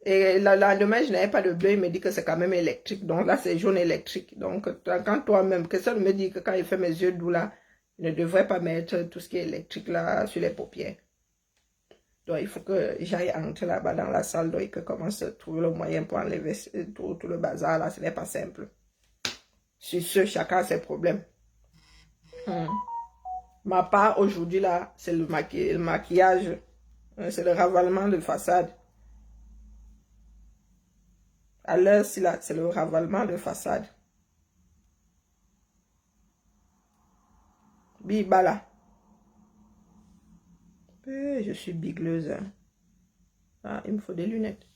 Et le lendemain, je n'avais pas de bleu. Il me dit que c'est quand même électrique. Donc là, c'est jaune électrique. Donc, quand toi-même, quelqu'un me dit que quand il fait mes yeux doux là, je ne devrais pas mettre tout ce qui est électrique là sur les paupières. Donc, il faut que j'aille entrer là-bas dans la salle. Donc, et que commence à trouver le moyen pour enlever tout le bazar là. Ce n'est pas simple. Sur ce, chacun a ses problèmes. Ma part aujourd'hui là, c'est le maquillage. C'est le ravalement de façade. À l'heure, c'est le ravalement de façade. Bibala. Je suis bigleuse. Hein. Ah, il me faut des lunettes.